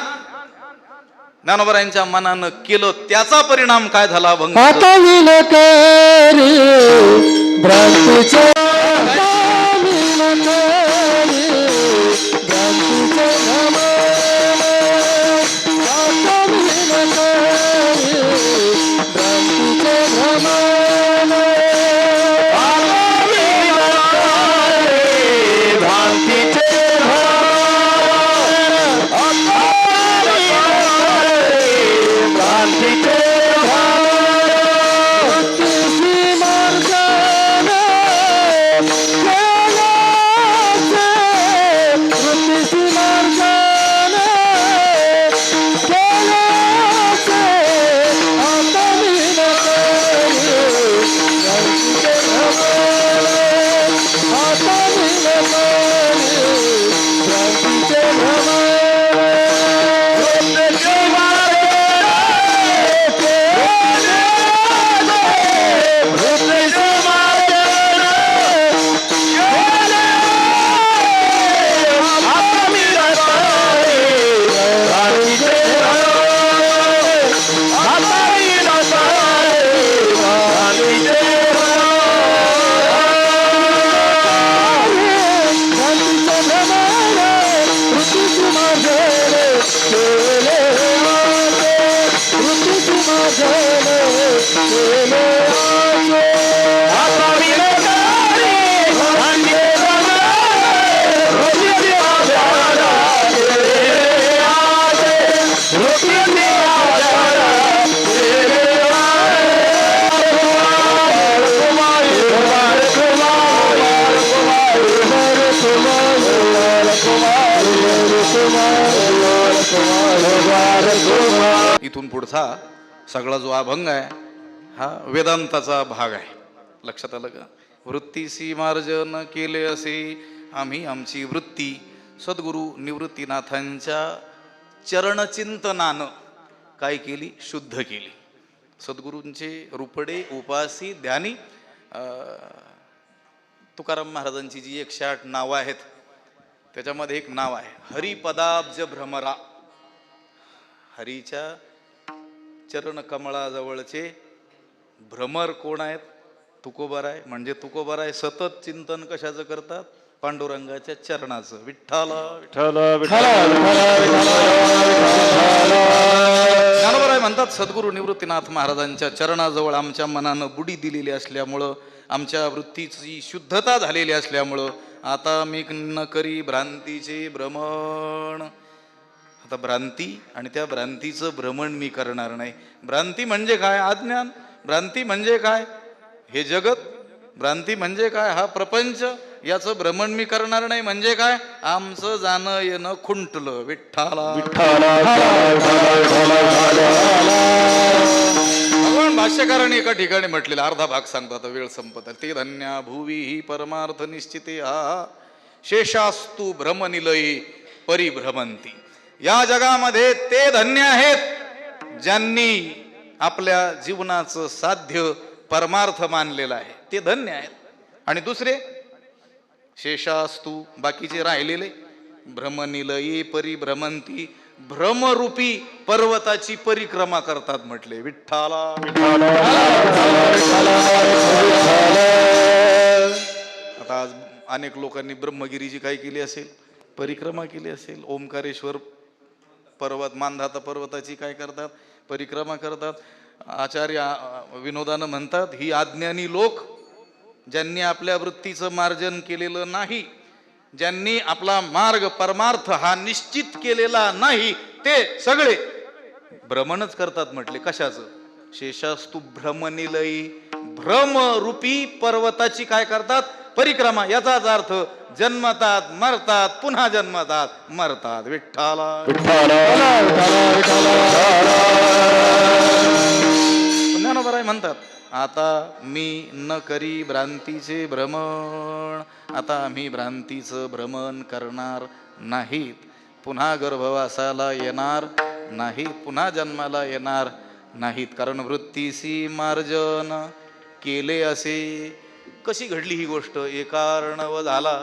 ज्ञानोबारायांच्या मनानं केलं. त्याचा परिणाम काय झाला, इथून पुढचा सगळा जो अभंग आहे हा वेदांताचा भाग आहे. लक्षात आलं का? वृत्तीसी मार्जन केले असे आम्ही आमची वृत्ती सद्गुरू निवृत्तीनाथांच्या चरणचिंतनानं काय केली? शुद्ध केली. सद्गुरूंचे रूपडे उपासी ध्यानी तुकाराम महाराजांची जी 108 नावं आहेत त्याच्यामध्ये एक नाव आहे हरिपदाब्ज भ्रमरा. हरीच्या चरण कमळाजवळचे भ्रमर कोण आहेत? तुकोबाराय. म्हणजे तुकोबाराय सतत चिंतन कशाचं करतात? पांडुरंगाच्या चरणाचं. विठ्ठला ज्ञानोबराय म्हणतात सद्गुरू निवृत्तीनाथ महाराजांच्या चरणाजवळ आमच्या मनानं बुडी दिलेली असल्यामुळं, आमच्या वृत्तीची शुद्धता झालेली असल्यामुळं आता मी न करी भ्रांतीचे भ्रमण. आता भ्रांती आणि त्या भ्रांतीचं भ्रमण मी करणार नाही. भ्रांती म्हणजे काय? अज्ञान. भ्रांती म्हणजे काय? हे जगत. भ्रांती म्हणजे काय? हा प्रपंच. याचं भ्रमण मी करणार नाही. म्हणजे काय? आमचं जाणं येणं खुंटलं. विठ्ठला भगवान भाष्यकाराने एका ठिकाणी म्हटलेला अर्धा भाग सांगतात, वेळ संपत आहे. ते धन्या भुवी ही परमार्थ निश्चिते हा शेषास्तु भ्रमनिलयी परिभ्रमंती. या जगामध्ये ते धन्य आहेत ज्यांनी आपल्या जीवनाचं साध्य परमार्थ मानलेलं आहे. ते धन्य आहेत. आणि दुसरे शेषास्तु बाकीचे राहिलेले भ्रमनिलयी परिभ्रमंती भ्रमरूपी पर्वताची परिक्रमा करतात म्हटले. विठ्ठला आता आज अनेक लोकांनी ब्रह्मगिरीची काय केली असेल? परिक्रमा केली असेल. ओंकारेश्वर पर्वत मानधाता पर्वताची काय करतात? परिक्रमा करतात. आचार्य विनोदानं म्हणतात ही अज्ञानी लोक ज्यांनी आपल्या वृत्तीचं मार्जन केलेलं नाही, ज्यांनी आपला मार्ग परमार्थ हा निश्चित केलेला नाही, ते सगळे भ्रमणच करतात म्हटले. कशाचं? शेषास्तु भ्रमनिलयी भ्रमरूपी पर्वताची काय करतात? परिक्रमा. याचाच अर्थ जन्मतात मरतात पुन्हा जन्मतात मरतात. विठ्ठला ज्ञानोबराय म्हणतात आता मी न करी भ्रांतीचे भ्रमण. आता आम्ही भ्रांतीचं भ्रमण करणार नाहीत. पुन्हा गर्भवासाला येणार नाहीत. पुन्हा जन्माला येणार नाहीत. कारण वृत्तीसी मार्जन केले असे. कशी घडली ही गोष्ट? एकार्णव झाला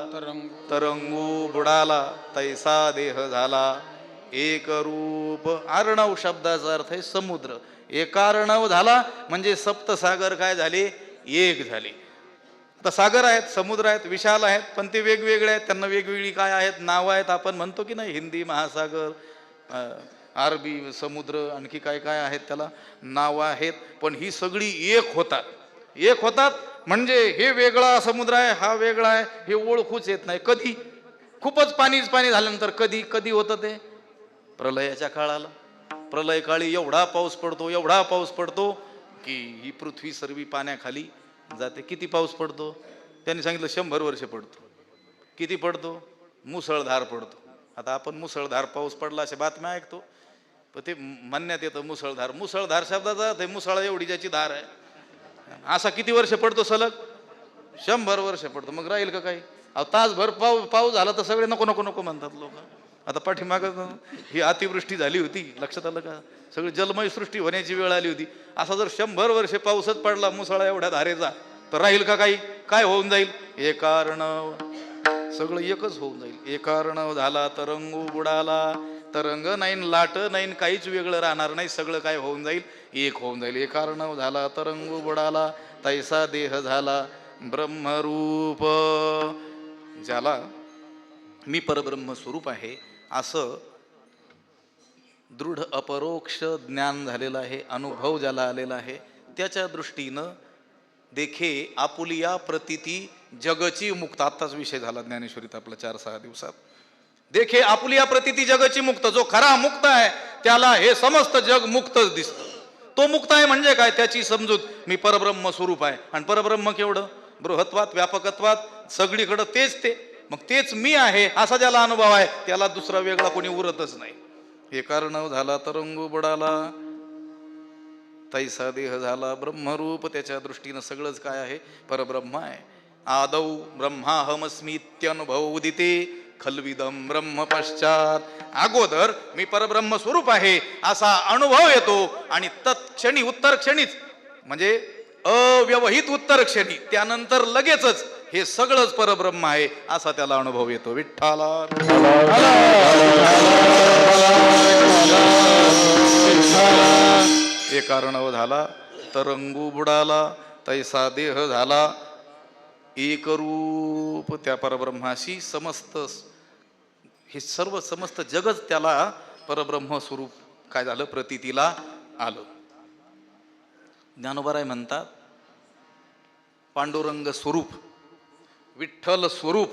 तरंगू बुडाला तैसा देह झाला एक रूप. अर्णव शब्दाचा अर्थ आहे समुद्र. एकार्णव झाला म्हणजे सप्तसागर काय झाले? एक झाले. आता सागर आहेत, समुद्र आहेत, विशाल आहेत, पण ते वेगवेगळे आहेत. त्यांना वेगवेगळी काय आहेत? नावं आहेत. आपण म्हणतो की नाही हिंदी महासागर, अरबी समुद्र, आणखी काय काय आहेत त्याला नावं आहेत. पण ही सगळी एक होतात. एक होतात म्हणजे हे वेगळा समुद्र आहे, हा वेगळा आहे, हे ओळखूच येत नाही. कधी? खूपच पाणीच पाणी झाल्यानंतर. कधी कधी होतं ते? प्रलयाच्या काळाला. प्रलय काळी एवढा पाऊस पडतो, एवढा पाऊस पडतो की ही पृथ्वी सर्वी पाण्याखाली जाते. किती पाऊस पडतो? त्यांनी सांगितलं 100 वर्ष पडतो. किती पडतो? मुसळधार पडतो. आता आपण मुसळधार पाऊस पडला अशा बातम्या ऐकतो, पण ते म्हणण्यात येतं मुसळधार. मुसळधार शब्दाचा ते मुसळा एवढी ज्याची धार आहे. असा किती वर्ष पडतो सलग? 100 वर्ष पडतो. मग राहील का काही? तासभर पाऊस झाला तर सगळे नको नको नको म्हणतात लोक. आता पाठीमाग ही अतिवृष्टी झाली होती, लक्षात आलं का? सगळी जलमय सृष्टी होण्याची वेळ आली होती. असा जर 100 वर्ष पाऊसच पडला मुसळा एवढ्या धारेचा तर राहील का काही? काय होऊन जाईल? एकार्णव. सगळं एकच होऊन जाईल. एकार्णव झाला तरंगू बुडाला. तरंग नाही, लाट नाही, काहीच वेगळं राहणार नाही. सगळं काय होऊन जाईल? एक होऊन जाईल. एकार्णव झाला तरंगू बुडाला तैसा देह झाला ब्रह्मरूप. ज्याला मी परब्रह्म स्वरूप आहे असं दृढ अपरोक्ष ज्ञान झालेलं आहे, अनुभव ज्याला आलेला आहे, त्याच्या दृष्टीनं देखे आपुलिया प्रतिती जगची मुक्त. आत्ताच विषय झाला ज्ञानेश्वरीत आपला 4-6 दिवसात. देखे आपुलिया प्रतिती जगची मुक्त. जो खरा मुक्त आहे त्याला हे समस्त जग मुक्तच दिसतं. तो मुक्त आहे म्हणजे काय? त्याची समजूत मी परब्रह्म स्वरूप आहे. आणि परब्रह्म केवढं? बृहत्वात व्यापकत्वात सगळीकडं तेच ते. मग तेच मी आहे असा ज्याला अनुभव आहे त्याला दुसरा वेगळा कोणी उरतच नाही. एकार्णव झाला तरंगू बुडाला तैसा देह झाला ब्रह्मरूप. त्याच्या दृष्टीनं सगळंच काय आहे? परब्रह्म आहे. आदौ ब्रह्माहमस्मीत्यनुभव उदिते खल्विदम ब्रह्म पश्चात. अगोदर मी परब्रह्म स्वरूप आहे असा अनुभव येतो आणि तत्क्षणी उत्तर क्षणीच म्हणजे अव्यवहित उत्तर क्षणी त्यानंतर लगेचच हे सगळंच परब्रह्म आहे असा त्याला अनुभव येतो. विठ्ठला एका रणव झाला तरंगू बुडाला तैसा देह झाला एकरूप. त्या परब्रह्माशी समस्त हे सर्व समस्त जगच त्याला परब्रह्म स्वरूप काय झालं? प्रतीतीला आलं. ज्ञानोबाराय म्हणतात पांडुरंग स्वरूप विठ्ठल स्वरूप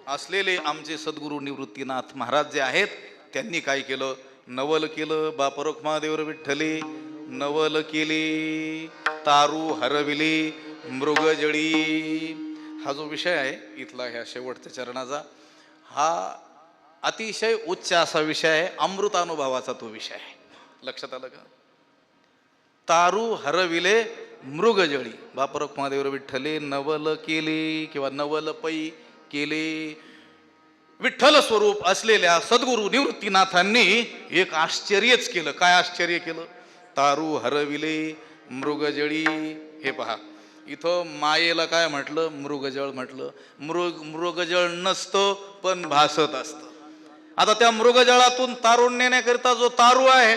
असलेले आमचे सद्गुरू निवृत्तीनाथ महाराज जे आहेत त्यांनी काय केलं? नवल केलं. बापरोख महादेवर विठ्ठले नवल केले तारू हरविले मृगजळी. हा जो विषय आहे इथला ह्या शेवटच्या चरणाचा हा अतिशय उच्च असा विषय आहे. अमृतानुभवाचा तो विषय आहे. लक्षात आलं का? तारू हरविले मृगजळी. बापरोख महादेवर विठ्ठले नवल केले किंवा नवल पै केले. विठ्ठल स्वरूप असलेल्या सद्गुरू निवृत्तीनाथांनी एक आश्चर्यच केलं. काय आश्चर्य केलं? तारू हरविले मृगजळी. हे पहा इथं मायेला काय म्हटलं? मृगजळ म्हटलं. मृगजळ नसतं पण भासत असतं. आता त्या मृगजळातून तारून नेण्याकरिता जो तारू आहे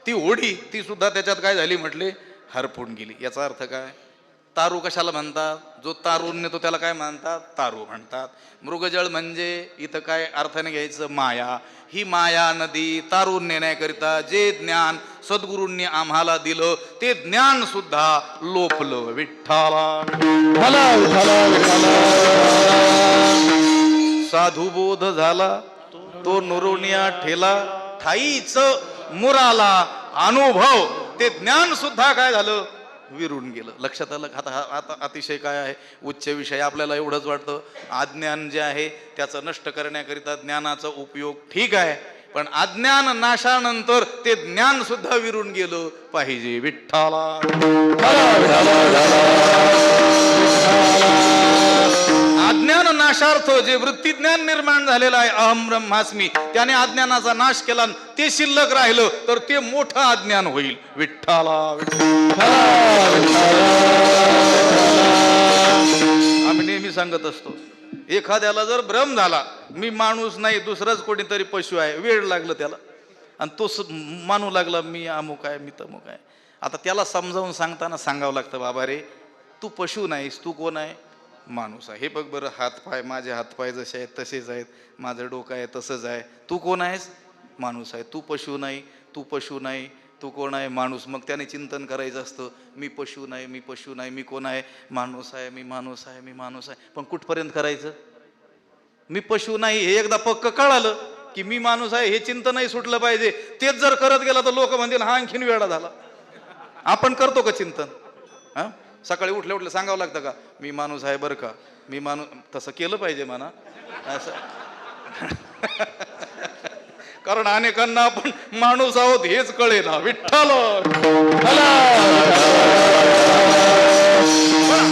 ती होडी ती सुद्धा त्याच्यात काय झाली म्हटले? हरपून गेली. याचा अर्थ काय? तारू कशाला म्हणतात? जो तारून नेतो त्याला काय म्हणतात? तारू म्हणतात. मृगजळ म्हणजे इथं काय अर्थाने घ्यायचं? माया. ही माया नदी तारून नेण्याकरिता जे ज्ञान सद्गुरूंनी आम्हाला दिलं ते ज्ञान सुद्धा लोपलं. विठ्ठला साधुबोध झाला तो नुरुनिया ठेला ठाईच मुराला अनुभव. ते ज्ञान सुद्धा काय झालं? विरून गेलं. लक्षात आलं? आता अतिशय काय आहे? उच्च विषय. आपल्याला एवढंच वाटतं अज्ञान जे आहे त्याचं नष्ट करण्याकरिता ज्ञानाचा उपयोग ठीक आहे, पण अज्ञान नाशानंतर ते ज्ञान सुद्धा विरून गेलं पाहिजे. विठ्ठला अज्ञान नाशार्थ जे वृत्ती ज्ञान निर्माण झालेलं आहे अहम ब्रह्मास्मी त्याने अज्ञानाचा नाश केला. ते शिल्लक राहिलं तर ते मोठं अज्ञान होईल. विठ्ठला आम्ही नेहमी सांगत असतो एखाद्याला जर भ्रम झाला मी माणूस नाही दुसराच कोणीतरी पशु आहे, वेळ लागलं त्याला आणि तो मानू लागला मी अमुक आहे मी तमुक आहे. आता त्याला समजावून सांगताना सांगावं लागतं बाबा रे तू पशु नाहीस, तू कोण आहे? माणूस आहे. हे बघ बरं हातपाय माझे हातपाय जसे आहेत तसेच आहेत, माझं डोकं आहे तसंच आहे. तू कोण आहेस? माणूस आहे. तू पशु नाही, तू पशु नाही, तू कोण आहे? माणूस. मग त्याने चिंतन करायचं असतं मी पशु नाही, मी पशु नाही, मी कोण आहे? माणूस आहे, मी माणूस आहे, मी माणूस आहे. पण कुठपर्यंत करायचं? मी पशु नाही हे एकदा पक्क कळालं की मी माणूस आहे हे चिंतनही सुटलं पाहिजे. तेच जर करत गेला तर लोक म्हणतील हा आणखीन वेळा झाला. आपण करतो का चिंतन? हा सकाळी उठल्या उठल्या सांगावं लागतं का मी माणूस आहे बरं का, मी माणूस? तसं केलं पाहिजे म्हणा असं. कारण अनेकांना आपण माणूस आहोत हेच कळे ना. विठ्ठल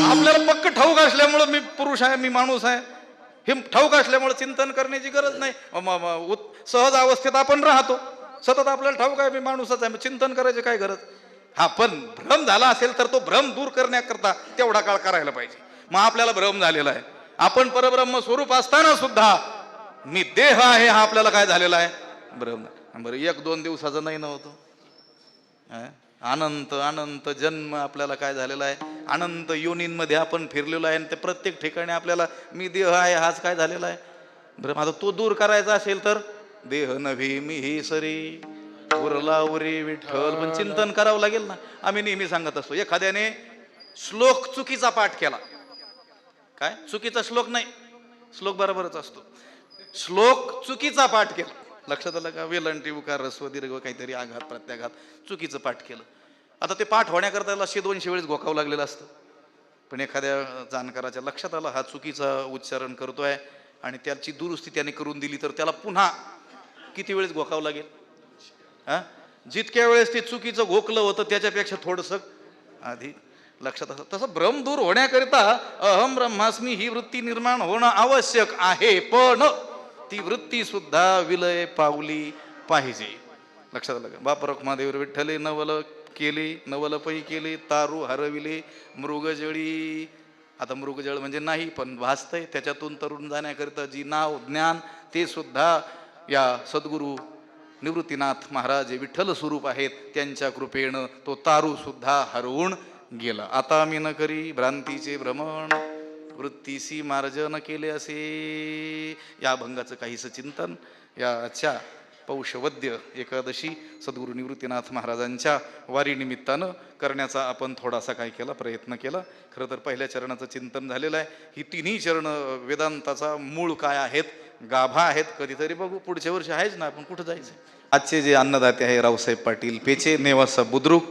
आपल्याला पक्क ठाऊक असल्यामुळं मी पुरुष आहे मी माणूस आहे हे ठाऊक असल्यामुळे चिंतन करण्याची गरज नाही. सहज अवस्थेत आपण राहतो, सतत आपल्याला ठाऊक आहे मी माणूसच आहे, चिंतन करायची काय गरज? हा पण भ्रम झाला असेल तर तो भ्रम दूर करण्याकरता तेवढा काळ करायला पाहिजे. मग आपल्याला भ्रम झालेला आहे, आपण परब्रह्म स्वरूप असताना सुद्धा मी देह आहे हा आपल्याला काय झालेला आहे? भ्रम. बरं 1-2 दिवसाचं नाही नव्हतं, अनंत अनंत जन्म आपल्याला काय झालेला आहे? अनंत योनींमध्ये आपण फिरलेलो आहे आणि ते प्रत्येक ठिकाणी आपल्याला मी देह आहे हाच काय झालेला आहे? भ्रम. आता तो दूर करायचा असेल तर देह नव्हे मी ही सरी उरला उरे विठ्ठल. पण चिंतन करावं लागेल ना. आम्ही नेहमी सांगत असतो एखाद्याने श्लोक चुकीचा पाठ केला, काय चुकीचा श्लोक नाही, श्लोक बरोबरच असतो. श्लोक चुकीचा पाठ केला, लक्षात आलं का? वेलंटी उकार रस्व दीर्घ काहीतरी आघात प्रत्याघात चुकीचं पाठ केलं. आता ते पाठ होण्याकरता 100-200 वेळेस घोकावं लागलेलं असतं. पण एखाद्या जाणकाराच्या लक्षात आलं हा चुकीचा उच्चारण करतोय आणि त्याची दुरुस्ती त्याने करून दिली तर त्याला पुन्हा किती वेळेस घोकावं लागेल? हा जितक्या वेळेस ते चुकीचं घोकलं होतं त्याच्यापेक्षा थोडंसं आधी लक्षात असतं. तसं भ्रम दूर होण्याकरिता अहम ब्रह्मास्मी ही वृत्ती निर्माण होणं आवश्यक आहे, पण ती वृत्ती सुद्धा विलय पावली पाहिजे. लक्षात आलं का? बाप रखमादेव विठ्ठले नवल केले, नवल पै केले, तारू हरविले मृगजळी. आता मृगजळ म्हणजे नाही, पण भासतंय त्याच्यातून तरुण जाण्याकरिता जी नाव ज्ञान, ते सुद्धा या सद्गुरू निवृत्तीनाथ महाराज जे विठ्ठल स्वरूप आहेत त्यांच्या कृपेनं तो तारू सुद्धा हरवून गेला. आता मी न करी भ्रांतीचे भ्रमण, वृत्तीसी मार्जन केले असे. या अभंगाचं काहीसं चिंतन या आजच्या पौषवद्य एकादशी सद्गुरू निवृत्तीनाथ महाराजांच्या वारी निमित्तानं करण्याचा आपण थोडासा काय केला, प्रयत्न केला. खरं तर पहिल्या चरणाचं चिंतन झालेलं आहे. ही तिन्ही चरण वेदांताचा मूळ काय आहेत, गाभा आहेत. कधीतरी बघू, पुढच्या वर्षी आहेच ना, आपण कुठं जायचं. आजचे जे अन्नदाते आहे रावसाहेब पाटील पेचे, नेवासा बुद्रुक,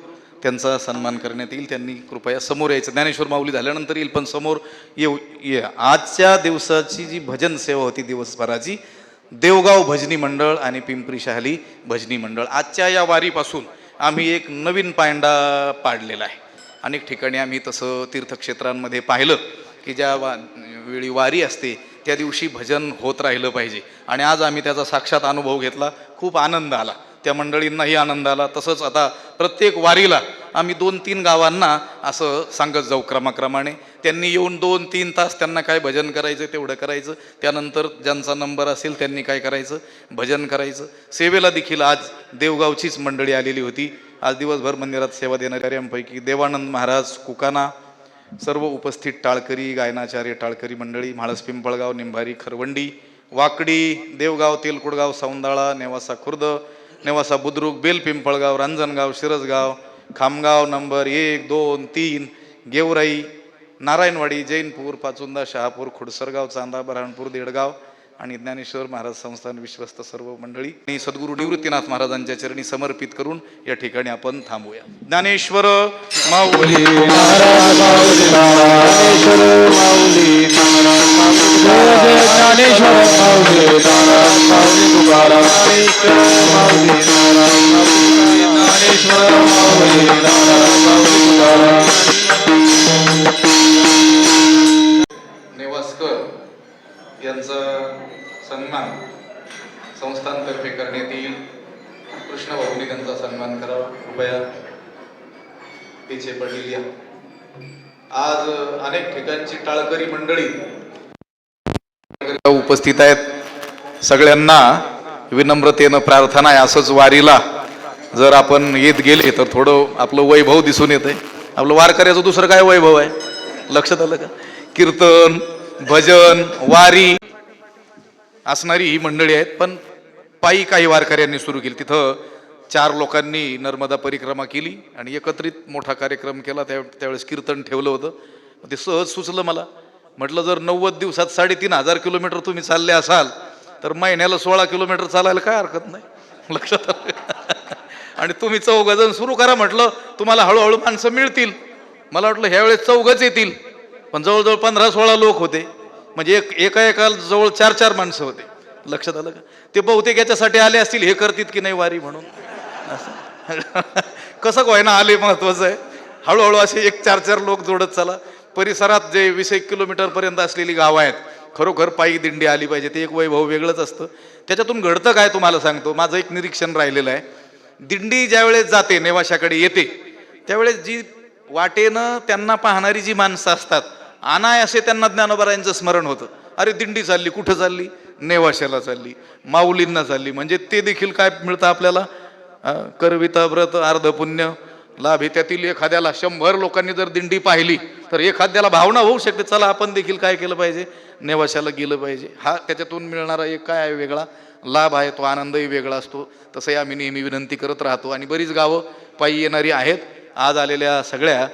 त्यांचा सन्मान करण्यात येईल. त्यांनी कृपया समोर यायचं. ज्ञानेश्वर माऊली झाल्यानंतर येईल, पण समोर ये. आजच्या दिवसाची जी भजन सेवा होती दिवसभराची, देवगाव भजनी मंडळ आणि पिंपरी शहाली भजनी मंडळ, आजच्या या वारीपासून आम्ही एक नवीन पायंडा पाडलेला आहे. अनेक ठिकाणी आम्ही तसं तीर्थक्षेत्रांमध्ये पाहिलं की ज्या वेळी वारी असते त्या दिवशी भजन होत राहिलं पाहिजे, आणि आज आम्ही त्याचा साक्षात अनुभव घेतला. खूप आनंद आला, त्या मंडळींनाही आनंद आला. तसंच आता प्रत्येक वारीला आम्ही 2-3 गावांना असं सांगत जाऊ क्रमाक्रमाने. त्यांनी येऊन 2-3 तास त्यांना काय भजन करायचं तेवढं करायचं. त्यानंतर ज्यांचा नंबर असेल त्यांनी काय करायचं, भजन करायचं. सेवेला देखील आज देवगावचीच मंडळी आलेली होती. आज दिवसभर मंदिरात सेवा देणाऱ्यांपैकी देवानंद महाराज कुकाना, सर्व उपस्थित टाळकरी, गायनाचार्य टाळकरी मंडळी, म्हाळस पिंपळगाव, निंभारी खरवंडी, वाकडी, देवगाव, तेलकुडगाव, सौंदाळा, नेवासा खुर्द, नेवासा बुद्रुक, बेल पिंपळगाव, रांजणगाव, शिरसगाव, खामगाव नंबर 1, 2, 3, गेवराई, नारायणवाडी, जैनपूर, पाचुंदा, शहापूर, खुडसरगाव, चांदा, बऱ्हाणपूर, देडगाव आणि ज्ञानेश्वर महाराज संस्थान विश्वस्त सर्व मंडळी आणि सद्गुरू निवृत्तीनाथ महाराजांच्या चरणी समर्पित करून या ठिकाणी आपण थांबूया. ज्ञानेश्वर माऊली नेवासकर यांचा सन्मान संस्थांतर्फे करण्यात येईल. कृष्ण भाऊनी त्यांचा सन्मान करावा. कृपया पेचे पाटील या. आज अनेक ठिकाणची टाळकरी मंडळी उपस्थित आहेत. सगळ्यांना विनम्रतेनं प्रार्थना आहे, असंच वारीला जर आपण येत गेले तर थोडं आपलं वैभव दिसून येतंय. आपलं वारकऱ्याचं दुसरं काय वैभव आहे, लक्षात आलं का? कीर्तन, भजन, वारी असणारी ही मंडळी आहेत. पण पायी काही वारकऱ्यांनी सुरू केली. तिथं 4 लोकांनी नर्मदा परिक्रमा केली आणि एकत्रित मोठा कार्यक्रम केला. त्यावेळेस कीर्तन ठेवलं होतं. ते सहज सुचलं मला. म्हटलं जर 90 दिवसात 3,500 किलोमीटर तुम्ही चालले असाल तर महिन्याला 16 किलोमीटर चालायला काय हरकत नाही, लक्षात आलं. आणि तुम्ही 4 जण सुरू करा म्हटलं, तुम्हाला हळूहळू माणसं मिळतील. मला वाटलं ह्यावेळेस 4 येतील, पण जवळजवळ 15-16 लोक होते. म्हणजे एका जवळ 4-4 माणसं होते, लक्षात आलं का? ते बहुतेक याच्यासाठी आले असतील, हे करतील की नाही वारी म्हणून. असं कसं काय ना आले महत्वाचं आहे. हळूहळू असे 1-4 लोक जोडत चला. परिसरात जे 20 किलोमीटर पर्यंत असलेली गावं आहेत, खरोखर पायी दिंडी आली पाहिजे. ते एक वैभव वेगळंच असतं. त्याच्यातून घडतं काय तुम्हाला सांगतो. माझं एक निरीक्षण राहिलेलं आहे. दिंडी ज्यावेळेस जाते, नेवाशाकडे येते, त्यावेळेस जी वाटेनं त्यांना पाहणारी जी माणसं असतात, अनायासे त्यांना ज्ञानोबारायांचं स्मरण होतं. अरे दिंडी चालली, कुठं चालली? नेवाशाला चालली, माऊलींना चालली. म्हणजे ते देखील काय मिळतं आपल्याला, करविता व्रत अर्ध पुण्य लाभ. त्यातील एखाद्याला 100 लोकांनी जर दिंडी पाहिली तर एखाद्याला भावना होऊ शकते, चला आपण देखील काय केलं पाहिजे, नेवाशाला गेलं पाहिजे. हा त्याच्यातून मिळणारा एक काय आहे वेगळा लाभ आहे, तो आनंदही वेगळा असतो. तसंही आम्ही नेहमी विनंती करत राहतो. आणि बरीच गावं पायी येणारी आहेत. आज आलेल्या सगळ्या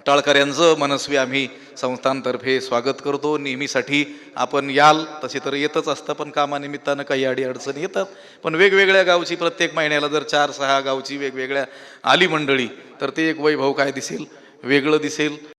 टाळकऱ्यांचं मनस्वी आम्ही संस्थांतर्फे स्वागत करतो. नेहमीसाठी आपण याल तसे तर येतच असतं, पण कामानिमित्तानं काही अडीअडचणी येतात. पण वेगवेगळ्या गावची प्रत्येक महिन्याला जर 4-6 गावची वेगवेगळ्या आली मंडळी तर ते एक वैभव काय दिसेल, वेगळं दिसेल.